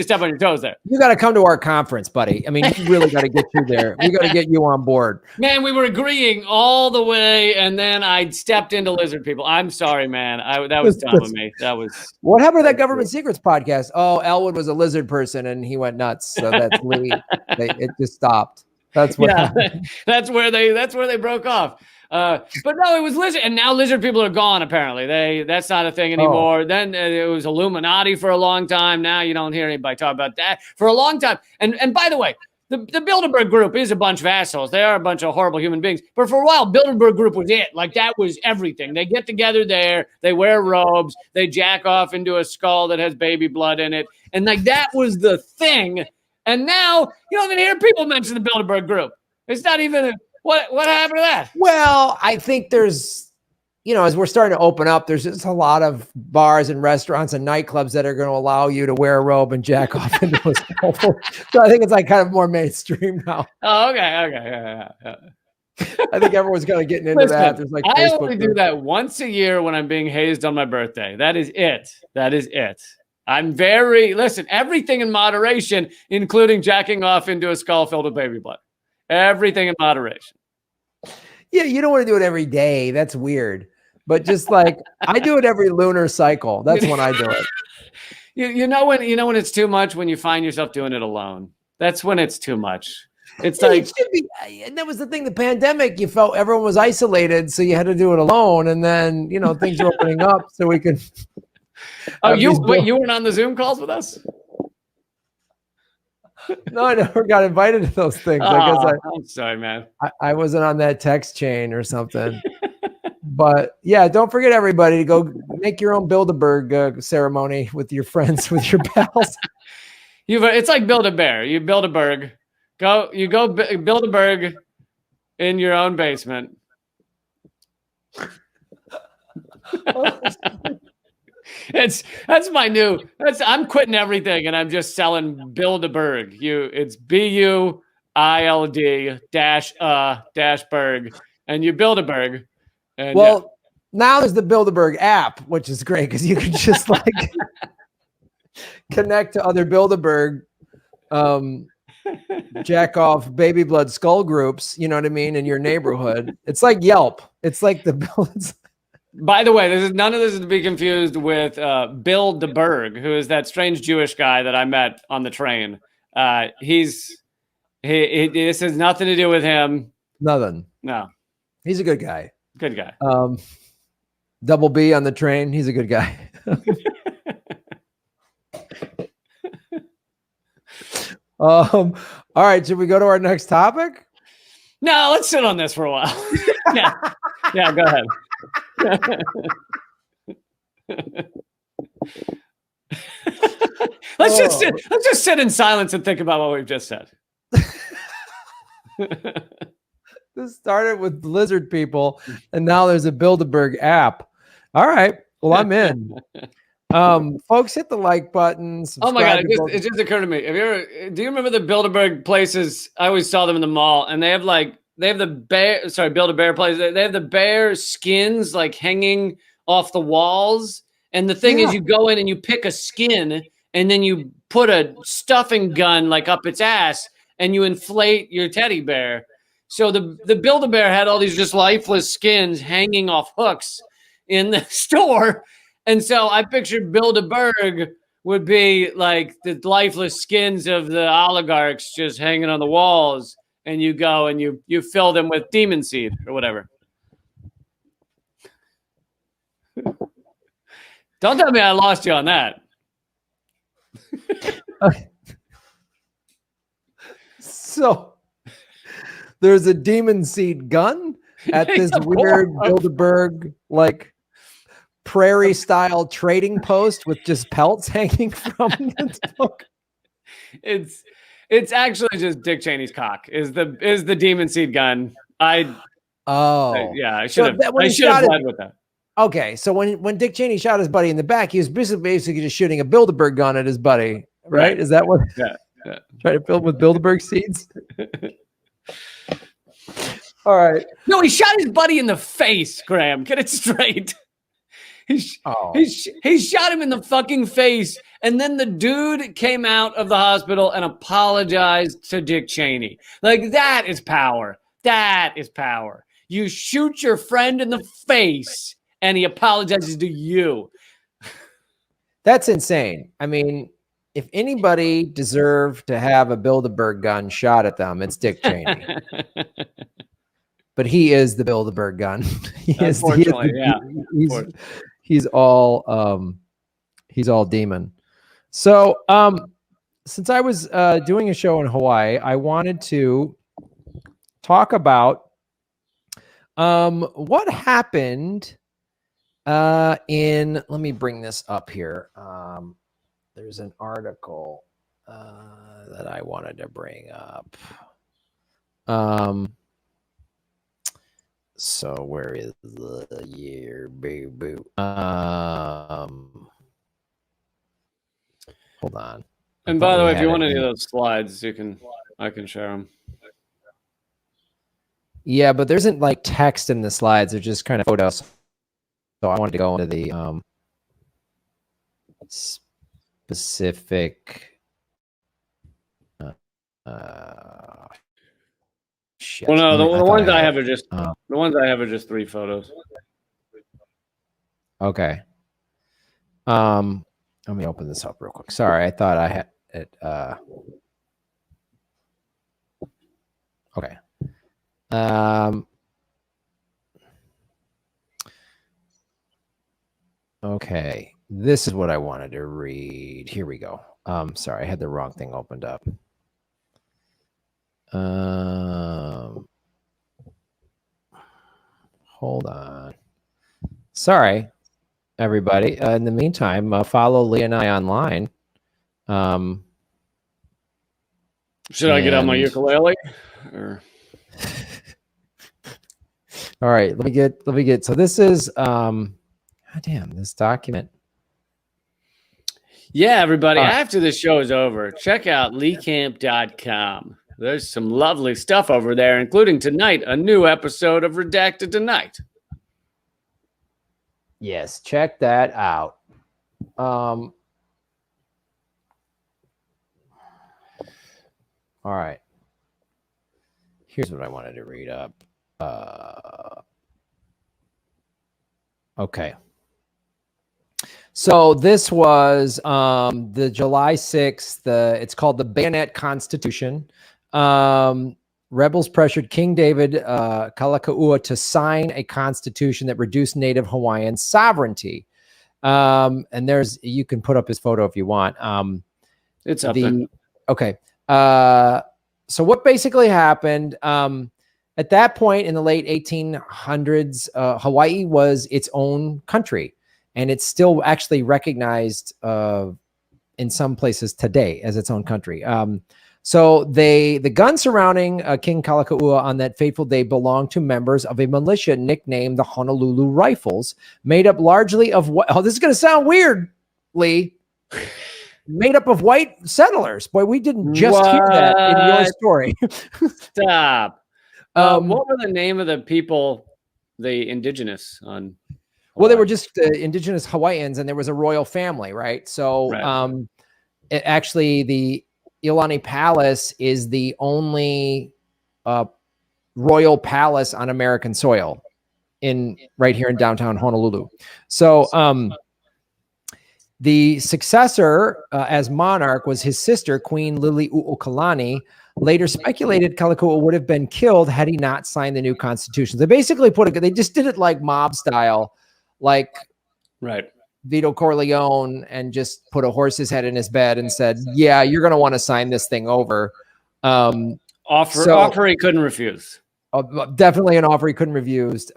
step on your toes there. You got to come to our conference, buddy. I mean, you really got to get you there. We got to get you on board. Man, we were agreeing all the way, and then I stepped into lizard people. I'm sorry, man. That was dumb of me. That was. What happened to that Government Secrets podcast? Oh, Elwood was a lizard person, and he went nuts. So that's it just stopped. That's what happened. That's where they broke off. But no, it was lizard, and now lizard people are gone. Apparently, that's not a thing anymore. Then it was Illuminati for a long time. Now you don't hear anybody talk about that for a long time. And by the way, the Bilderberg group is a bunch of assholes. They are a bunch of horrible human beings. But for a while, Bilderberg group was it. Like that was everything. They get together there. They wear robes. They jack off into a skull that has baby blood in it, and like that was the thing. And now you don't even hear people mention the Bilderberg group. It's not even. What happened to that? Well, I think there's, as we're starting to open up, there's just a lot of bars and restaurants and nightclubs that are going to allow you to wear a robe and jack off into a skull. So I think it's like kind of more mainstream now. Oh, okay. Yeah. I think everyone's kind of getting into that. There's like I only do that once a year when I'm being hazed on my birthday. That is it. I'm everything in moderation, including jacking off into a skull filled with baby blood. Everything in moderation. Yeah, you don't want to do it every day. That's weird. But just like I do it every lunar cycle. That's when I do it. You know when it's too much, when you find yourself doing it alone. That's when it's too much. It's like it should be, and that was the thing. The pandemic, you felt everyone was isolated, so you had to do it alone. And then things are opening up, so we could. Oh, you weren't on the Zoom calls with us? No, I never got invited to those things. I'm sorry, man. I wasn't on that text chain or something. But yeah, don't forget everybody to go make your own Bilderberg ceremony with your friends, with your pals. It's like build a bear. You build a berg. You go build a berg in your own basement. I'm quitting everything and I'm just selling Bilderberg. It's BUILD -berg, and you Bilderberg. And now there's the Bilderberg app, which is great because you can just like connect to other Bilderberg jack off baby blood skull groups, you know what I mean, in your neighborhood. It's like Yelp. It's like By the way, none of this is to be confused with Bill DeBerg, who is that strange Jewish guy that I met on the train. This has nothing to do with him. Nothing. No. He's a good guy. Good guy. Double B on the train. He's a good guy. All right. Should we go to our next topic? No, let's sit on this for a while. Yeah, go ahead. Let's just sit in silence and think about what we've just said. This started with lizard people, and now there's a Bilderberg app. All right. Well, I'm in. Folks, hit the like button. Oh my God. It just occurred to me. Do you remember the Bilderberg places? I always saw them in the mall, and they have the bear, Build-A-Bear place. They have the bear skins like hanging off the walls. And the thing is, you go in and you pick a skin, and then you put a stuffing gun like up its ass, and you inflate your teddy bear. So the Build-A-Bear had all these just lifeless skins hanging off hooks in the store. And so I pictured Bilderberg would be like the lifeless skins of the oligarchs just hanging on the walls. And you go and you fill them with demon seed or whatever. Don't tell me I lost you on that. So there's a demon seed gun at this weird Bilderberg like prairie style trading post with just pelts hanging from the smoke. It's actually just Dick Cheney's cock is the demon seed gun. I should have led with that. Okay, so when Dick Cheney shot his buddy in the back, he was basically just shooting a Bilderberg gun at his buddy, right? Is that what? Yeah. Try to fill him with Bilderberg seeds. All right. No, he shot his buddy in the face, Graham. Get it straight. He shot him in the fucking face, and then the dude came out of the hospital and apologized to Dick Cheney. Like, that is power. That is power. You shoot your friend in the face, and he apologizes to you. That's insane. I mean, if anybody deserved to have a Bilderberg gun shot at them, it's Dick Cheney. But he is the Bilderberg gun. He's all demon. So since I was doing a show in Hawaii, I wanted to talk about what happened let me bring this up here. There's an article that I wanted to bring up. So where is the year? Boo boo. Hold on. And by the way, if you want any of those slides, I can share them. Yeah, but there isn't like text in the slides. They're just kind of photos. So I wanted to go into the specific. Shit. Well, no, the ones I have are just the ones I have are just 3 photos. Okay. Let me open this up real quick. Sorry, I thought I had it. Okay. Okay. This is what I wanted to read. Here we go. Sorry, I had the wrong thing opened up. Hold on. Sorry, everybody. In the meantime, follow Lee and I online. Should I get on my ukulele? Or... All right, let me get. So this is damn, this document. Yeah, everybody. After the show is over, check out leecamp.com. There's some lovely stuff over there, including tonight, a new episode of Redacted Tonight. Yes, check that out. All right. Here's what I wanted to read up. Okay. So this was the July 6th. It's called the Bayonet Constitution. Rebels pressured King David Kalakaua to sign a constitution that reduced Native Hawaiian sovereignty. And you can put up his photo if you want. It's up there. Okay. So what basically happened at that point in the late 1800s, Hawaii was its own country, and it's still actually recognized in some places today as its own country. So the guns surrounding King Kalakaua on that fateful day belonged to members of a militia nicknamed the Honolulu Rifles, made up largely of what? Oh, this is going to sound weird, Lee. Made up of white settlers. Boy, we didn't just hear that in your story. Stop. What were the name of the people, the indigenous on Hawaii? Well, they were just indigenous Hawaiians, and there was a royal family, right? So actually, the Iolani Palace is the only royal palace on American soil right here in downtown Honolulu. So the successor as monarch was his sister, Queen Liliuokalani. Later speculated Kalakaua would have been killed had he not signed the new constitution. They basically they just did it like mob style, like Vito Corleone, and just put a horse's head in his bed and said, yeah, you're going to want to sign this thing over. Offer he couldn't refuse. Definitely an offer he couldn't refuse.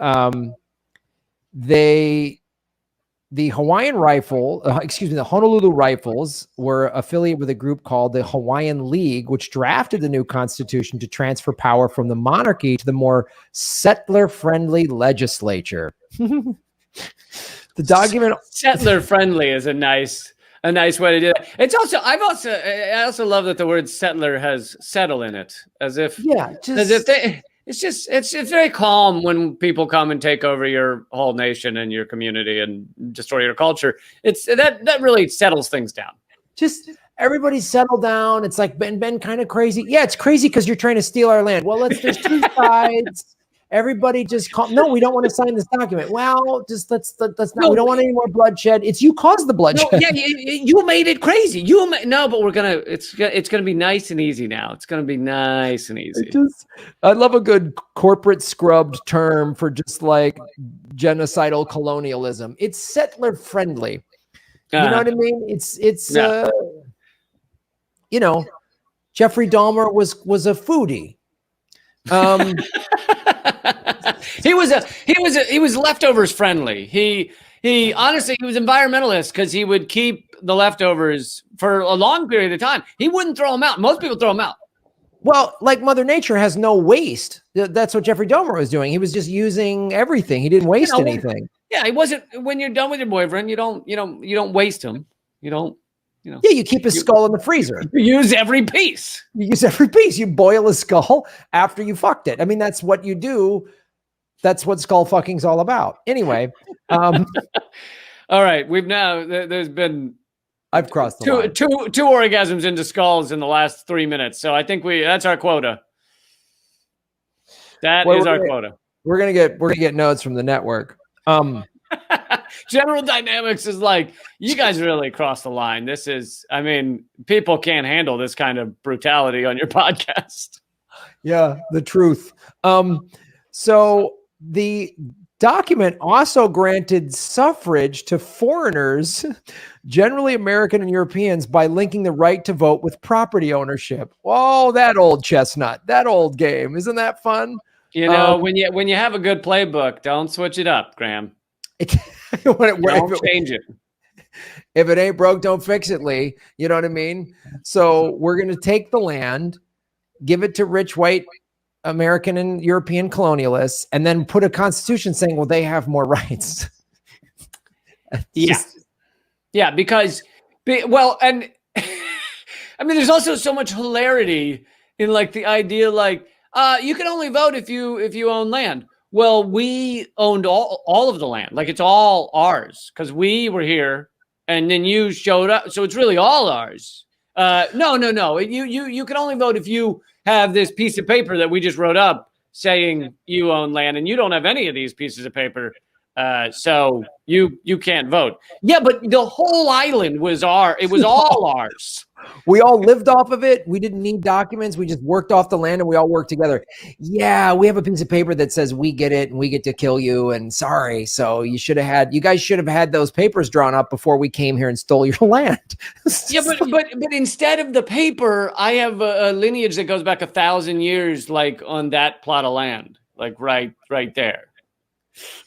the the Honolulu Rifles were affiliated with a group called the Hawaiian League, which drafted the new constitution to transfer power from the monarchy to the more settler-friendly legislature. The document settler-friendly is a nice way to do it. It's also I also love that the word settler has settle in it, as if it's very calm when people come and take over your whole nation and your community and destroy your culture. It's that really settles things down. Just everybody settle down. It's like been kind of crazy. Yeah, it's crazy because you're trying to steal our land. Well, there's two sides. Everybody just no, we don't want to sign this document. Well, just let's not. No, we don't want any more bloodshed. It's you caused the bloodshed. No, yeah, you made it crazy. But we're gonna. It's gonna be nice and easy now. It's gonna be nice and easy. I love a good corporate scrubbed term for just like genocidal colonialism. It's settler friendly. You know what I mean? It's you know, Jeffrey Dahmer was a foodie. He was leftovers friendly. He honestly, he was environmentalist because he would keep the leftovers for a long period of time. He wouldn't throw them out. Most people throw them out. Well, like Mother Nature has no waste. That's what Jeffrey Dahmer was doing. He was just using everything. He didn't waste anything. Yeah, he wasn't. When you're done with your boyfriend, you don't waste him. Yeah, you keep his skull in the freezer. You use every piece. You boil a skull after you fucked it. I mean, that's what you do. That's what skull fucking's all about. Anyway. All right. There's been. I've crossed the line. Two orgasms into skulls in the last 3 minutes. So I think that's our quota. That is our quota. We're gonna get notes from the network. General Dynamics is like, you guys really crossed the line. People can't handle this kind of brutality on your podcast. Yeah, the truth. So the document also granted suffrage to foreigners, generally American and Europeans, by linking the right to vote with property ownership. Oh, that old chestnut, that old game. Isn't that fun? When you have a good playbook, don't switch it up, Graham. Don't change it. If it ain't broke, don't fix it, Lee. You know what I mean? So we're going to take the land, give it to rich white American and European colonialists, and then put a constitution saying, well, they have more rights. Yeah, because, and there's also so much hilarity in like the idea, like, you can only vote if you own land. Well, we owned all of the land. Like, it's all ours because we were here and then you showed up. So it's really all ours. No. You can only vote if you have this piece of paper that we just wrote up saying you own land, and you don't have any of these pieces of paper. So you can't vote. Yeah, but the whole island was it was all ours. We all lived off of it. We didn't need documents. We just worked off the land and we all worked together. Yeah, we have a piece of paper that says we get it and we get to kill you. And sorry. So you guys should have had those papers drawn up before we came here and stole your land. Yeah, but instead of the paper, I have a lineage that goes back 1,000 years, like on that plot of land, like right there.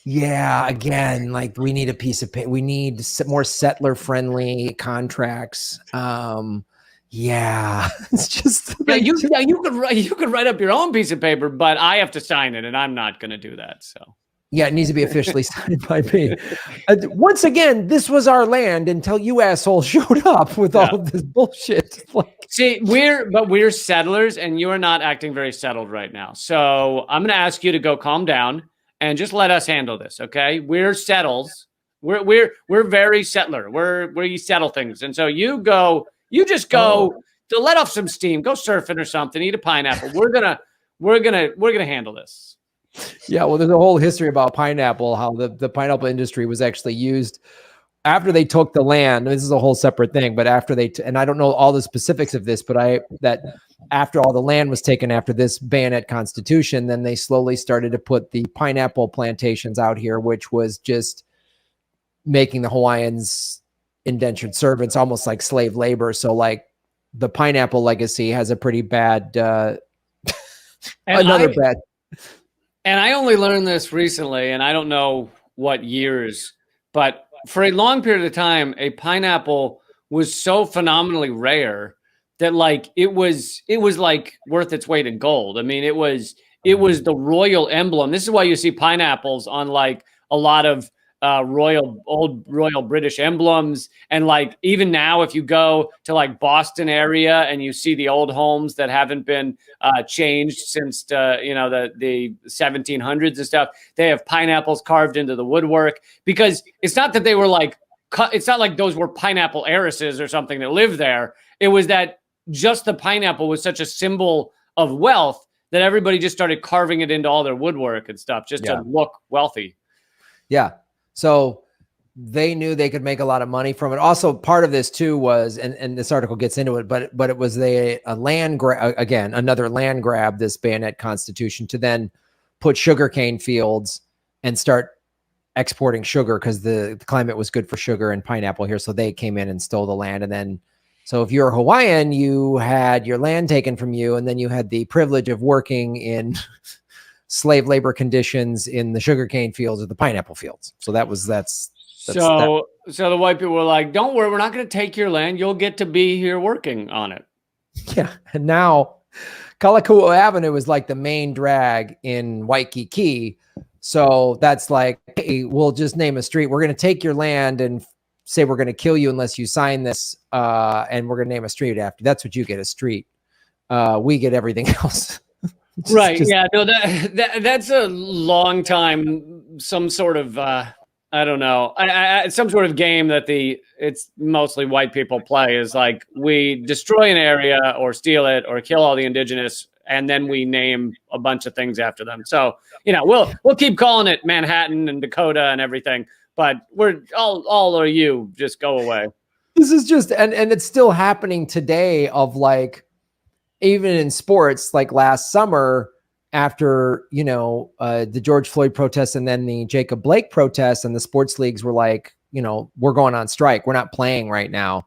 Yeah, again, like we need a piece of paper. We need more settler-friendly contracts. Yeah, it's just you could write up your own piece of paper, but I have to sign it, and I'm not going to do that. So yeah, it needs to be officially signed by me. Once again, this was our land until you assholes showed up with all of this bullshit. See, we're settlers, and you are not acting very settled right now. So I'm going to ask you to go calm down and just let us handle this, okay? We're settles. We're very settler. We settle things, and so you just go to let off some steam, go surfing or something, eat a pineapple. We're gonna handle this. Yeah, well, there's a whole history about pineapple, how the pineapple industry was actually used after they took the land. This is a whole separate thing, but after and I don't know all the specifics of this, but after all the land was taken after this Bayonet Constitution, then they slowly started to put the pineapple plantations out here, which was just making the Hawaiians indentured servants, almost like slave labor. So like the pineapple legacy has a pretty bad, bad. And I only learned this recently, and I don't know what years, but for a long period of time, a pineapple was so phenomenally rare that like it was like worth its weight in gold. I mean, it was the royal emblem. This is why you see pineapples on like a lot of old royal British emblems. And like even now, if you go to like Boston area and you see the old homes that haven't been changed since the 1700s and stuff, they have pineapples carved into the woodwork, because it's not that they were like it's not like those were pineapple heiresses or something that lived there. It was that just the pineapple was such a symbol of wealth that everybody just started carving it into all their woodwork and stuff just to look wealthy. Yeah. So they knew they could make a lot of money from it. Also, part of this too was, and this article gets into it, but it was a land grab, again, another land grab, this Bayonet Constitution, to then put sugarcane fields and start exporting sugar, because the climate was good for sugar and pineapple here. So they came in and stole the land. And then, so if you're a Hawaiian, you had your land taken from you, and then you had the privilege of working in slave labor conditions in the sugarcane fields or the pineapple fields. So so the white people were like, don't worry, we're not going to take your land. You'll get to be here working on it. Yeah. And now Kalakaua Avenue is like the main drag in Waikiki. So that's like, hey, we'll just name a street. We're going to take your land and say we're going to kill you unless you sign this, and we're going to name a street after. That's what you get, a street. We get everything else. Right. Yeah. No, that's a long time. Some sort of I don't know. Some sort of game that it's mostly white people play is like, we destroy an area or steal it or kill all the indigenous, and then we name a bunch of things after them. So, we'll keep calling it Manhattan and Dakota and everything, but we're all of you just go away. This is just, and it's still happening today, of like, even in sports, like last summer after, the George Floyd protests and then the Jacob Blake protests, and the sports leagues were like, we're going on strike. We're not playing right now.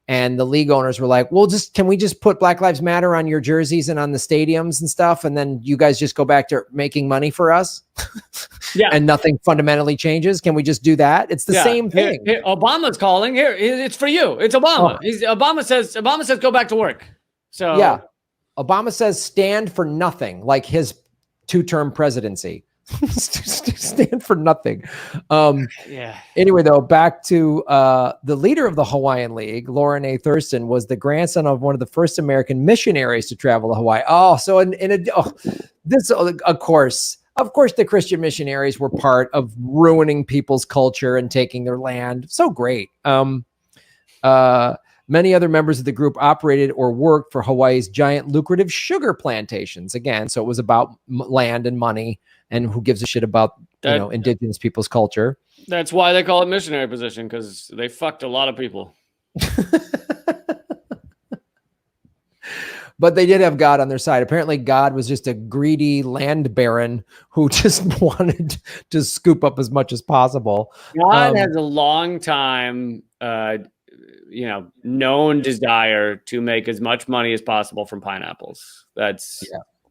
And the league owners were like, well, can we just put Black Lives Matter on your jerseys and on the stadiums and stuff? And then you guys just go back to making money for us. Yeah. And nothing fundamentally changes. Can we just do that? It's the same thing. Here, Obama's calling. Here, it's for you. It's Obama. Obama says go back to work. So yeah. Obama says stand for nothing, like his 2-term presidency. Stand for nothing. Anyway, though, back to the leader of the Hawaiian League, Lauren A. Thurston, was the grandson of one of the first American missionaries to travel to Hawaii. Oh, so this, of course, the Christian missionaries were part of ruining people's culture and taking their land. So great. Many other members of the group operated or worked for Hawaii's giant lucrative sugar plantations. Again, so it was about land and money, and who gives a shit about indigenous people's culture. That's why they call it missionary position, because they fucked a lot of people. But they did have God on their side. Apparently, God was just a greedy land baron who just wanted to scoop up as much as possible. God has a long time, known desire to make as much money as possible from pineapples.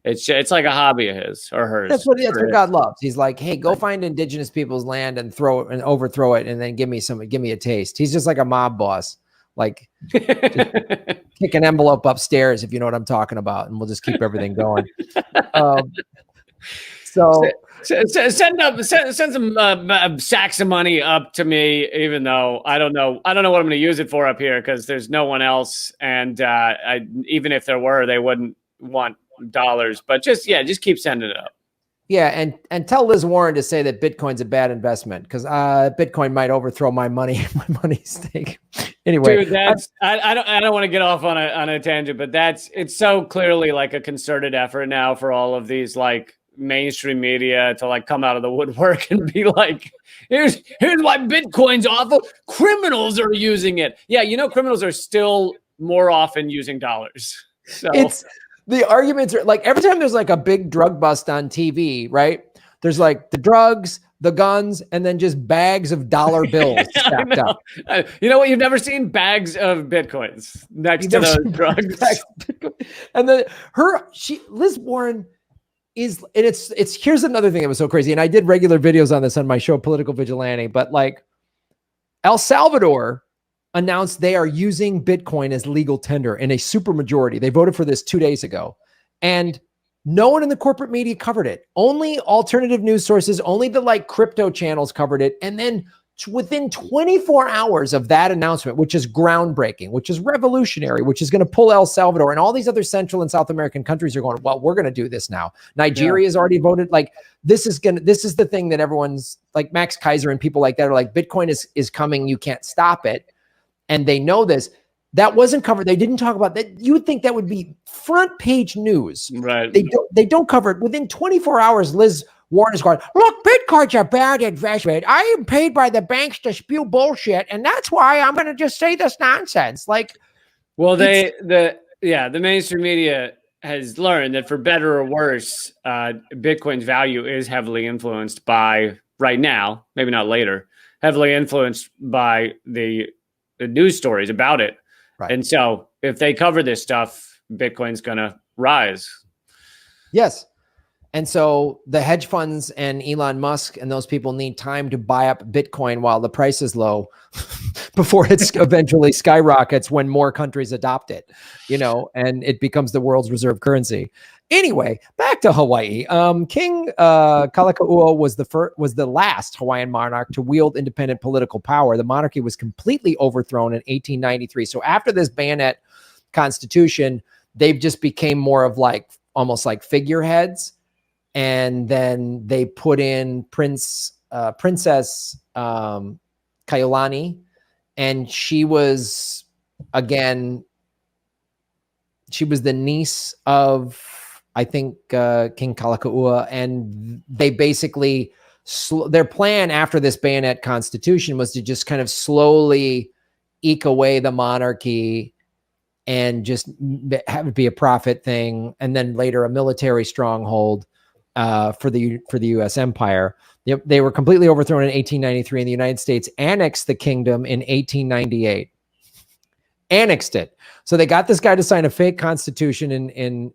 It's like a hobby of his or hers. That's what God loves. He's like, hey, go find indigenous people's land and overthrow it, and then give me a taste. He's just like a mob boss. Like, kick an envelope upstairs, if you know what I'm talking about, and we'll just keep everything going. Send some sacks of money up to me, even though I don't know what I'm going to use it for up here, because there's no one else, and even if there were, they wouldn't want dollars. But just keep sending it up. Yeah, and tell Liz Warren to say that Bitcoin's a bad investment, because Bitcoin might overthrow my money stake. Anyway, dude, I don't want to get off on a tangent, but it's so clearly like a concerted effort now for all of these like mainstream media to like come out of the woodwork and be like, here's why Bitcoin's awful. Criminals are using it. Yeah, criminals are still more often using dollars. So the arguments are like, every time there's like a big drug bust on TV, right? There's like the drugs, the guns, and then just bags of dollar bills stacked up. You know what? You've never seen bags of Bitcoins next to those drugs. And then Liz Warren is, and it's here's another thing that was so crazy. And I did regular videos on this on my show, Political Vigilante, but like, El Salvador announced they are using Bitcoin as legal tender in a supermajority. They voted for this 2 days ago. And no one in the corporate media covered it. Only alternative news sources, only the like crypto channels covered it. And then within 24 hours of that announcement, which is groundbreaking, which is revolutionary, which is going to pull El Salvador and all these other Central and South American countries are going, well, we're going to do this now. Nigeria has already voted. Like this is the thing that everyone's like Max Kaiser and people like that are like, Bitcoin is coming. You can't stop it. And they know this. That wasn't covered. They didn't talk about that. You would think that would be front page news. Right. They don't cover it. Within 24 hours, Liz Warren is going, look, Bitcoin's a bad investment. I am paid by the banks to spew bullshit. And that's why I'm going to just say this nonsense. Like, well, the mainstream media has learned that for better or worse, Bitcoin's value is heavily influenced by right now, maybe not later, heavily influenced by the news stories about it. Right. And so if they cover this stuff, Bitcoin's going to rise. Yes. And so the hedge funds and Elon Musk and those people need time to buy up Bitcoin while the price is low before it eventually skyrockets when more countries adopt it, and it becomes the world's reserve currency. Anyway, back to Hawaii. King Kalakaua was the last Hawaiian monarch to wield independent political power. The monarchy was completely overthrown in 1893. So after this Bayonet constitution, they've just became more of like almost like figureheads. And then they put in Princess Kaiulani, and she was the niece of, I think, King Kalakaua. And they basically, their plan after this Bayonet constitution was to just kind of slowly eke away the monarchy and just have it be a profit thing. And then later a military stronghold for the U.S. empire. They were completely overthrown in 1893, and the United States annexed the kingdom in 1898. Annexed it. So they got this guy to sign a fake constitution in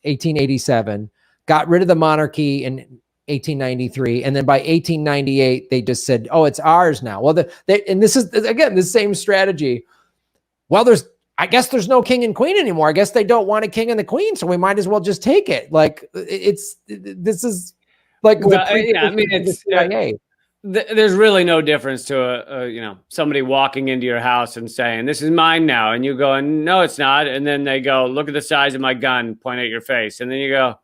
1887, got rid of the monarchy in 1893, and then by 1898 they just said, "Oh, it's ours now." Well, and this is again the same strategy. Well, I guess there's no king and queen anymore. I guess they don't want a king and the queen, so we might as well just take it. Like this is like it's CIA. There's really no difference to somebody walking into your house and saying, "This is mine now," and you go, "No, it's not," and then they go, "Look at the size of my gun," point at your face, and then you go,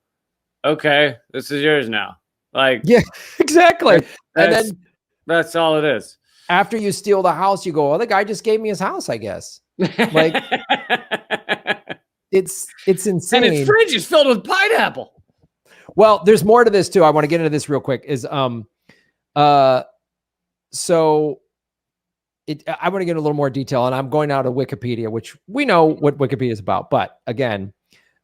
"Okay, this is yours now." Like, yeah, exactly. And then that's all it is. After you steal the house, you go, "Well, the guy just gave me his house, I guess." Like it's insane. And his fridge is filled with pineapple. Well, there's more to this too. I want to get into this real quick. I want to get a little more detail, and I'm going out of Wikipedia, which we know what Wikipedia is about. But again,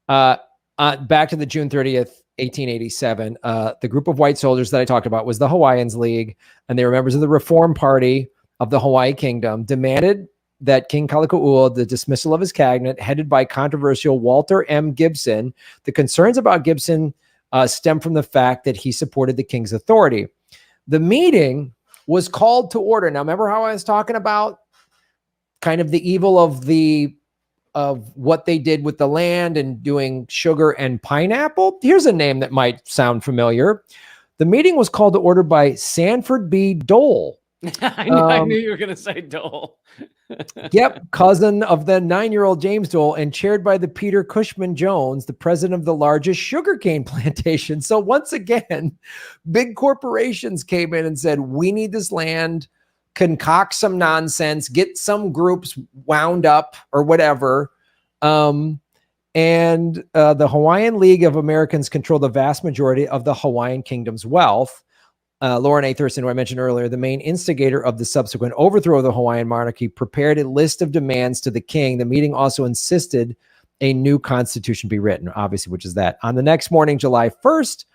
back to the June 30th, 1887, the group of white soldiers that I talked about was the Hawaiians League, and they were members of the Reform Party of the Hawaii Kingdom, demanded that King Kalakaua, the dismissal of his cabinet, headed by controversial Walter M. Gibson. The concerns about Gibson stem from the fact that he supported the king's authority. The meeting was called to order. Now, remember how I was talking about kind of the evil of what they did with the land and doing sugar and pineapple? Here's a name that might sound familiar. The meeting was called to order by Sanford B. Dole. I knew you were going to say Dole. Yep, cousin of the 9-year-old James Dole, and chaired by the Peter Cushman Jones, the president of the largest sugarcane plantation. So once again, big corporations came in and said, we need this land, concoct some nonsense, get some groups wound up or whatever. And the Hawaiian League of Americans control the vast majority of the Hawaiian Kingdom's wealth. Lauren A. Thurston, who I mentioned earlier, the main instigator of the subsequent overthrow of the Hawaiian monarchy, prepared a list of demands to the king. The meeting also insisted a new constitution be written, obviously, which is that. On the next morning, July 1st,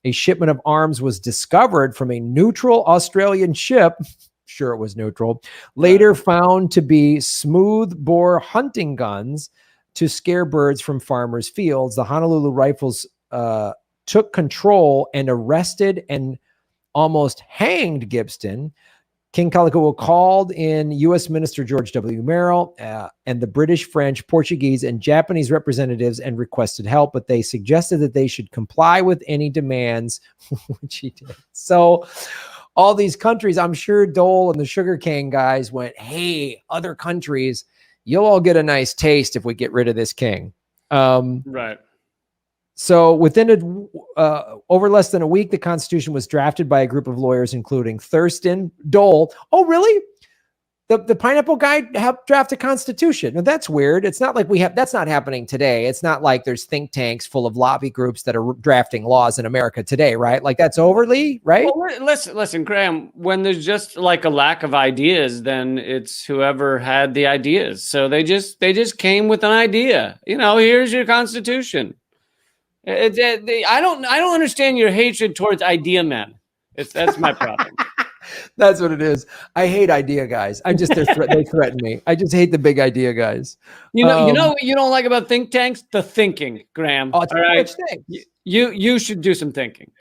a shipment of arms was discovered from a neutral Australian ship. Sure, it was neutral. Later found to be smooth-bore hunting guns to scare birds from farmers' fields. The Honolulu Rifles took control and arrested and almost hanged Gibson. King Kalakaua called in U.S. Minister George W. Merrill and the British, French, Portuguese, and Japanese representatives and requested help, but they suggested that they should comply with any demands, which he did. So all these countries, I'm sure Dole and the Sugar Cane guys went, hey, other countries, you'll all get a nice taste if we get rid of this king. Right. So within over less than a week, the Constitution was drafted by a group of lawyers, including Thurston, Dole. Oh, really? The pineapple guy helped draft a Constitution. Now, that's weird. It's not like that's not happening today. It's not like there's think tanks full of lobby groups that are drafting laws in America today, right? Like that's overly, right? Well, listen, Graham, when there's just like a lack of ideas, then it's whoever had the ideas. So they just came with an idea. Here's your Constitution. I don't understand your hatred towards idea men. That's my problem. That's what it is. I hate idea guys. They threaten me. I just hate the big idea guys. You know what you don't like about think tanks? The thinking, Graham. Oh, too much things. You should do some thinking.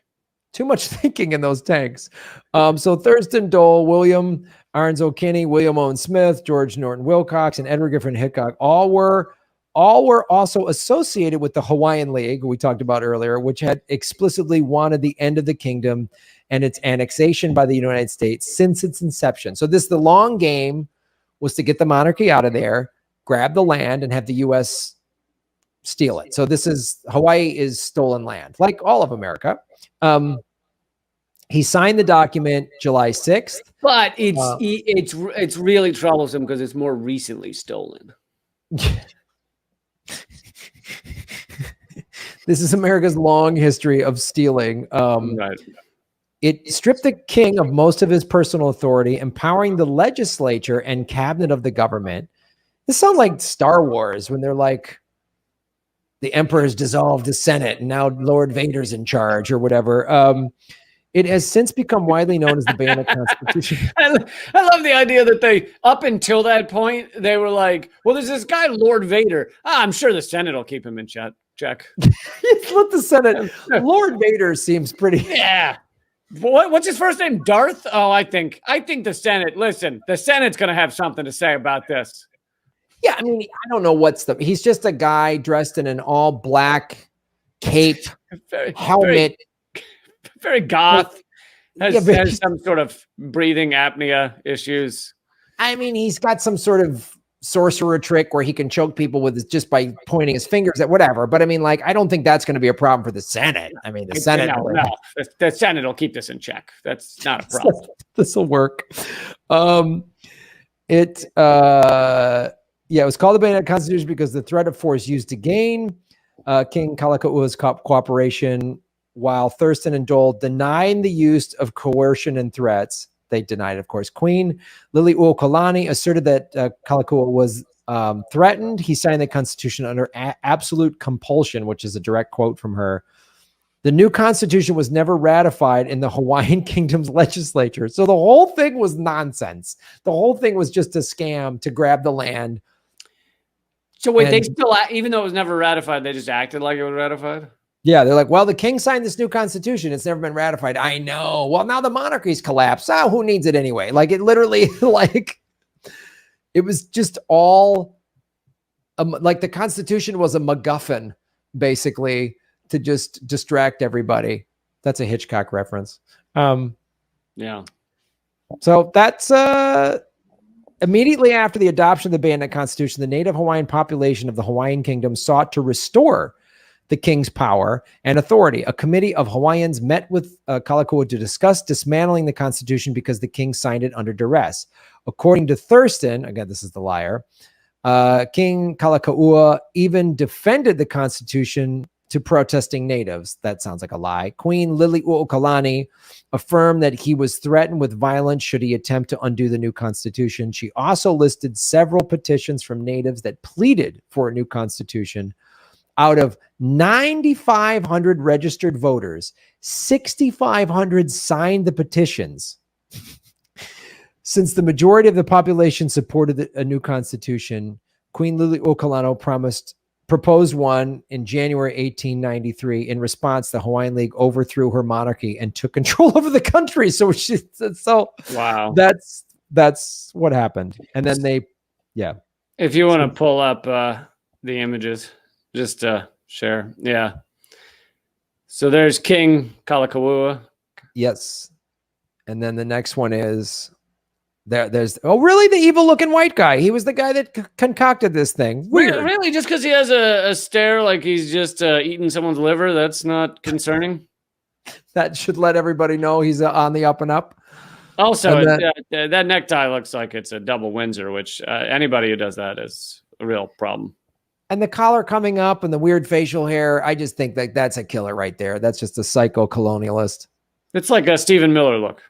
Too much thinking in those tanks. So Thurston Dole, William Arns O'Kinney, William Owen Smith, George Norton Wilcox, and Edward Gifford Hickok all were also associated with the Hawaiian League we talked about earlier, which had explicitly wanted the end of the kingdom and its annexation by the United States since its inception. So the long game was to get the monarchy out of there, grab the land, and have the U.S. steal it. So Hawaii is stolen land, like all of America. He signed the document July 6th. But it's really troublesome because it's more recently stolen. This is America's long history of stealing. Right. It stripped the king of most of his personal authority, empowering the legislature and cabinet of the government. This sounds like Star Wars when they're like, the emperor has dissolved the Senate and now Lord Vader's in charge or whatever. It has since become widely known as the Bayonet Constitution. I love the idea that up until that point, they were like, well, there's this guy, Lord Vader. I'm sure the Senate will keep him in check. Let the Senate. Lord Vader seems pretty. Yeah. What's his first name? Darth? Oh, I think the Senate. Listen, the Senate's going to have something to say about this. Yeah, I mean, I don't know he's just a guy dressed in an all black cape, helmet. Very goth. Has some sort of breathing apnea issues. I mean, he's got some sort of sorcerer trick where he can choke people just by pointing his fingers at whatever. But I mean, like, I don't think that's going to be a problem for the Senate. I mean, the Senate. No. The Senate will keep this in check. That's not a problem. This will work. It was called the Bayonet Constitution because the threat of force used to gain King Kalakaua's cooperation, while Thurston and Dole denied the use of coercion and threats. They denied, of course. Queen Liliuokalani asserted that Kalakaua was threatened. He signed the Constitution under absolute compulsion, which is a direct quote from her. The new Constitution was never ratified in the Hawaiian Kingdom's legislature. So the whole thing was nonsense. The whole thing was just a scam to grab the land. So wait, they still, even though it was never ratified, they just acted like it was ratified? Yeah, they're like, well, the king signed this new constitution. It's never been ratified. I know. Well, now the monarchy's collapsed. Oh, who needs it anyway? Like, it literally, it was just all, like the Constitution was a MacGuffin, basically, to just distract everybody. That's a Hitchcock reference. Yeah. So that's immediately after the adoption of the Bayonet Constitution, the native Hawaiian population of the Hawaiian Kingdom sought to restore the king's power and authority. A committee of Hawaiians met with Kalakaua to discuss dismantling the Constitution because the king signed it under duress. According to Thurston, again, this is the liar, King Kalakaua even defended the Constitution to protesting natives. That sounds like a lie. Queen Liliuokalani affirmed that he was threatened with violence should he attempt to undo the new constitution. She also listed several petitions from natives that pleaded for a new constitution. Out of 9,500 registered voters, 6,500 signed the petitions. Since the majority of the population supported a new constitution, Queen Liliuokalani proposed one in January 1893. In response, the Hawaiian League overthrew her monarchy and took control over the country. So Wow. That's what happened. And then If you want to pull up the images, just share. Yeah. So there's King Kalakaua. Yes. And then the next one is there's really the evil looking white guy. He was the guy that concocted this thing. Weird. Really? Just because he has a stare like he's just eating someone's liver, that's not concerning? That should let everybody know he's on the up and up. Also, that necktie looks like it's a double Windsor, which anybody who does that is a real problem. And the collar coming up and the weird facial hair, I just think that that's a killer right there. That's just a psycho colonialist. It's like a Stephen Miller look.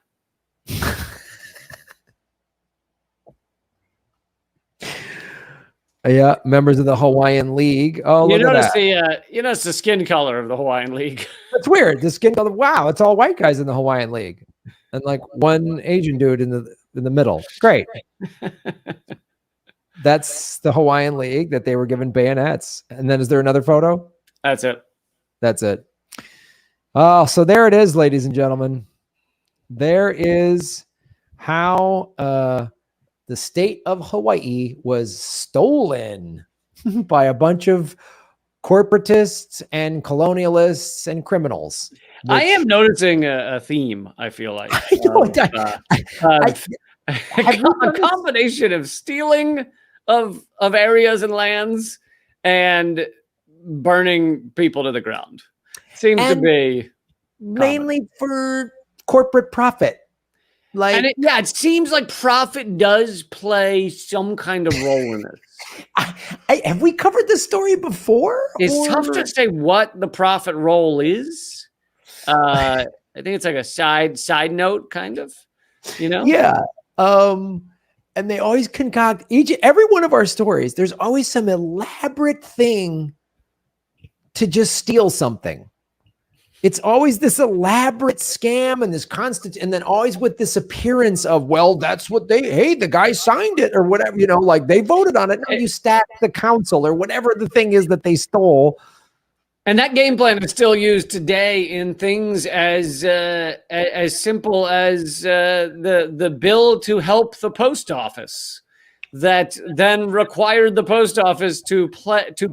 Yeah, members of the Hawaiian League. Oh, look at that. You notice the skin color of the Hawaiian League. That's weird. The skin color. Wow, it's all white guys in the Hawaiian League, and like one Asian dude in the middle. Great. That's the Hawaiian League that they were given bayonets. And then is there another photo? That's it. That's it. Oh, so there it is, ladies and gentlemen. There is how the state of Hawaii was stolen by a bunch of corporatists and colonialists and criminals. I am noticing a theme, I feel like. A combination of stealing of areas and lands and burning people to the ground. Seems to be mainly for corporate profit. Like, it seems like profit does play some kind of role in this. Have we covered this story before? It's tough to say what the profit role is. I think it's like a side note, kind of. You know? Yeah. And they always concoct every one of our stories. There's always some elaborate thing to just steal something. It's always this elaborate scam and this constant, and then always with this appearance of, well, that's what the guy signed it or whatever, like they voted on it. No, you stack the council or whatever the thing is that they stole. And that game plan is still used today in things as simple as the bill to help the post office that then required the post office to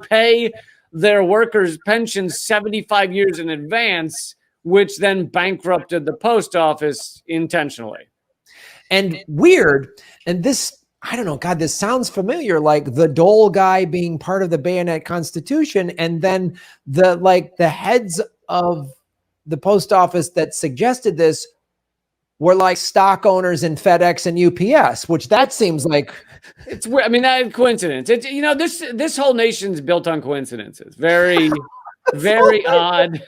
pay their workers' pensions 75 years in advance, which then bankrupted the post office intentionally. And weird. And this, I don't know, God, this sounds familiar, like the Dole guy being part of the Bayonet Constitution, and then the heads of the post office that suggested this were like stock owners in FedEx and UPS, which that seems like it's weird. I mean, that coincidence. It's this whole nation's built on coincidences. Very, very odd.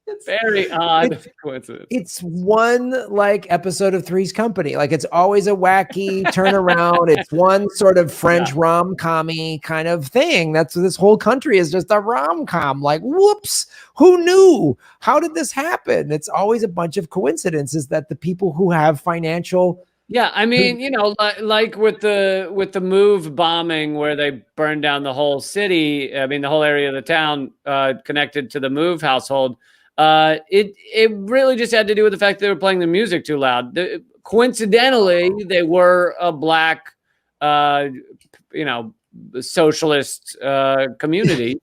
It's very odd coincidence. It's one like episode of Three's Company. Like it's always a wacky turnaround. It's one sort of French rom-com-y kind of thing. That's this whole country is just a rom-com. Like, whoops, who knew? How did this happen? It's always a bunch of coincidences that the people who have financial. Yeah, I mean, like with the Move bombing where they burned down the whole city. I mean, the whole area of the town connected to the Move household. It really just had to do with the fact that they were playing the music too loud. Coincidentally, they were a black, socialist community,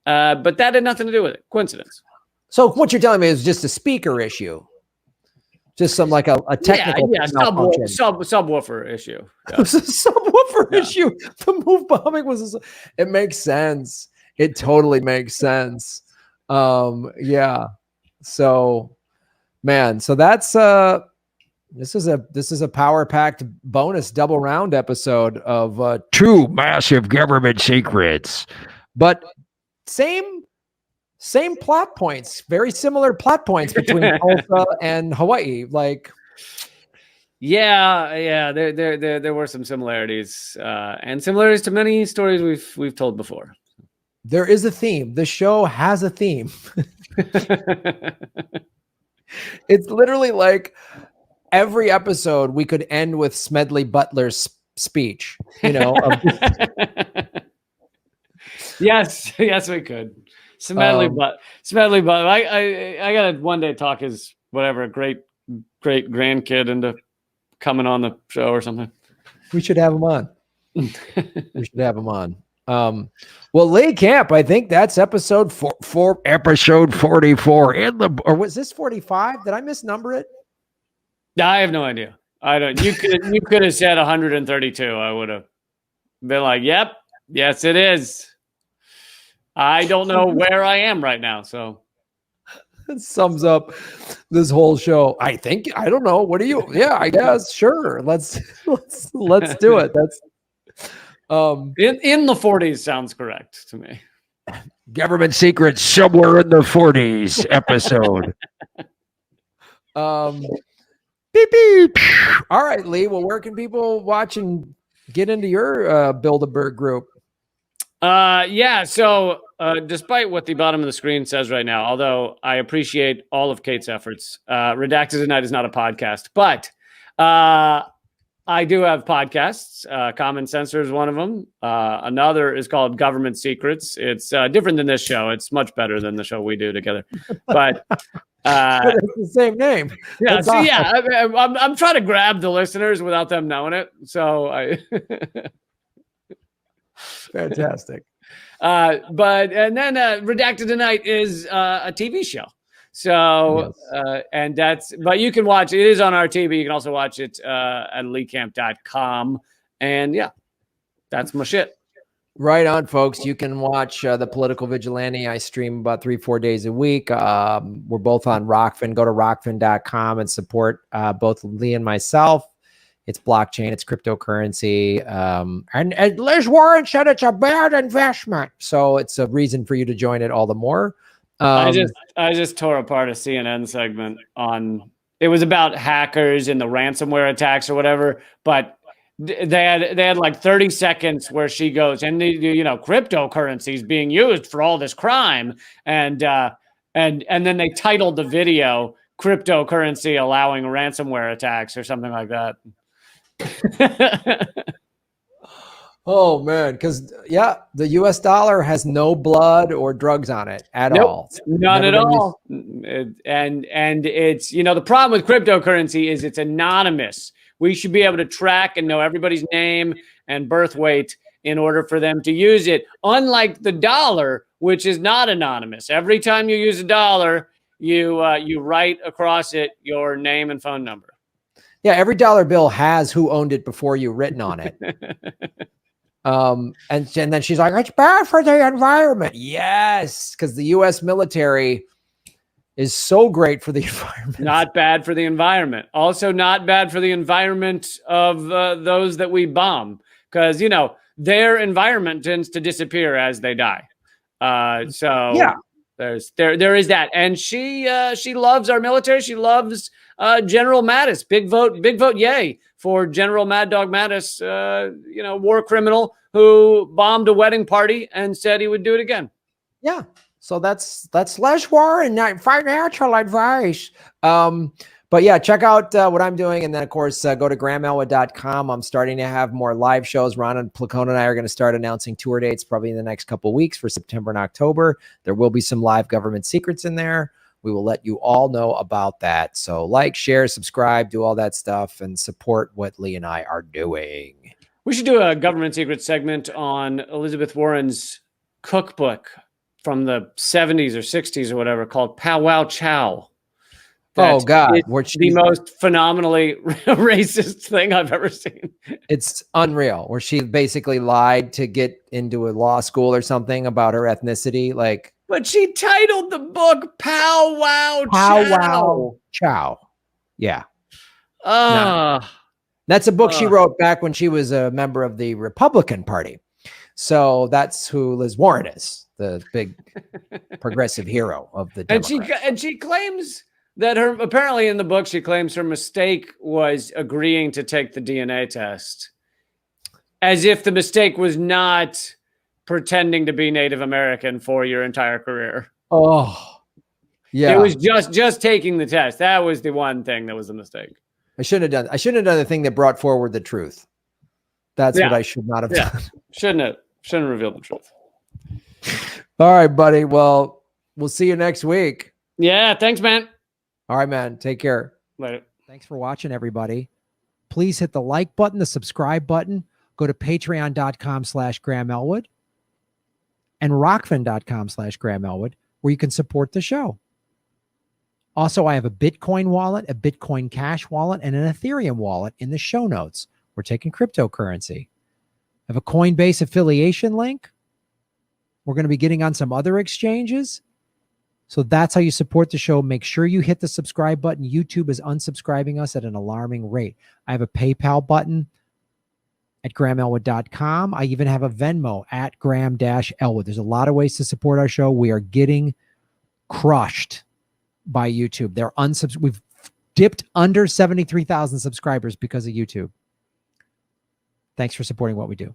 but that had nothing to do with it. Coincidence. So what you're telling me is just a speaker issue, just some like a technical subwoofer issue. Yeah. It was a subwoofer issue. The Move bombing was. It makes sense. It totally makes sense. So man, so that's this is a power-packed bonus double round episode of two massive government secrets, but same plot points, very similar plot points between Tulsa and Hawaii. Like, there were some similarities and similarities to many stories we've told before. There is a theme. The show has a theme. It's literally like every episode we could end with Smedley Butler's speech, Yes, yes, we could. Smedley, but I gotta one day talk his whatever great grandkid into coming on the show or something. We should have him on. We should have him on. Well, Lee Camp, I think that's episode episode 44 or was this 45? Did I misnumber it? I have no idea. I don't. You could have said 132. I would have been like, "Yep, yes, it is." I don't know where I am right now, so that sums up this whole show. I don't know. What do you? Yeah, I guess sure. Let's do it. That's in the 40s sounds correct to me. Government secrets somewhere in the 40s episode. Beep, beep. All right, Lee. Well, where can people watch and get into your Bilderberg group? Yeah. So, despite what the bottom of the screen says right now, although I appreciate all of Kate's efforts, Redacted Tonight is not a podcast, but I do have podcasts. Common Censor is one of them. Another is called Government Secrets. It's different than this show. It's much better than the show we do together. But it's the same name. Yeah. So awesome. Yeah, I'm trying to grab the listeners without them knowing it. So I. Fantastic. But then Redacted Tonight is a TV show. So, yes. But you can watch it is on our TV. You can also watch it at leecamp.com. And yeah, that's my shit. Right on, folks. You can watch The Political Vigilante. I stream about 3-4 days a week. We're both on Rockfin. Go to rockfin.com and support both Lee and myself. It's blockchain, it's cryptocurrency. And Liz Warren said it's a bad investment. So it's a reason for you to join it all the more. I just tore apart a CNN segment on, it was about hackers and the ransomware attacks or whatever, but they had like 30 seconds where she goes, and cryptocurrency is being used for all this crime. And then they titled the video "Cryptocurrency Allowing Ransomware Attacks" or something like that. Oh man, because the US dollar has no blood or drugs on it at all. None at all. And it's, the problem with cryptocurrency is it's anonymous. We should be able to track and know everybody's name and birth weight in order for them to use it. Unlike the dollar, which is not anonymous. Every time you use a dollar, you write across it your name and phone number. Yeah, every dollar bill has who owned it before you written on it. And then she's like, it's bad for the environment. Yes, because the U.S. military is so great for the environment. Not bad for the environment. Also not bad for the environment of those that we bomb. Because, their environment tends to disappear as they die. So yeah, there is that. And she loves our military. She loves General Mattis. Big vote, yay for General Mad Dog Mattis, war criminal who bombed a wedding party and said he would do it again. Yeah. So that's less war and not financial advice. But yeah, check out what I'm doing. And then, of course, go to grahamelwood.com. I'm starting to have more live shows. Ron and Placone and I are going to start announcing tour dates probably in the next couple of weeks for September and October. There will be some live government secrets in there. We will let you all know about that. So like, share, subscribe, do all that stuff, and support what Lee and I are doing. We should do a government secret segment on Elizabeth Warren's cookbook from the 70s or 60s or whatever called Pow Wow Chow. Oh, God. It's the most phenomenally racist thing I've ever seen. It's unreal, where she basically lied to get into a law school or something about her ethnicity. But she titled the book Pow Wow Chow. Pow Wow Chow. Yeah. That's a book she wrote back when she was a member of the Republican Party. So that's who Liz Warren is, the big progressive hero of the Democrats. And she claims that apparently in the book, she claims her mistake was agreeing to take the DNA test, as if the mistake was not pretending to be Native American for your entire career. Oh, yeah. It was just taking the test. That was the one thing that was a mistake. I shouldn't have done the thing that brought forward the truth. That's what I should not have done. Shouldn't have revealed the truth. All right, buddy. Well, we'll see you next week. Yeah. Thanks, man. All right, man. Take care. Later. Thanks for watching, everybody. Please hit the like button, the subscribe button. Go to patreon.com/Graham Elwood and rockfin.com/Graham Elwood, where you can support the show. Also, I have a Bitcoin wallet, a Bitcoin Cash wallet, and an Ethereum wallet in the show notes. We're taking cryptocurrency. I have a Coinbase affiliation link. We're going to be getting on some other exchanges. So that's how you support the show. Make sure you hit the subscribe button. YouTube is unsubscribing us at an alarming rate. I have a PayPal button at grahamelwood.com. I even have a Venmo at Graham-Elwood. There's a lot of ways to support our show. We are getting crushed by YouTube. We've dipped under 73,000 subscribers because of YouTube. Thanks for supporting what we do.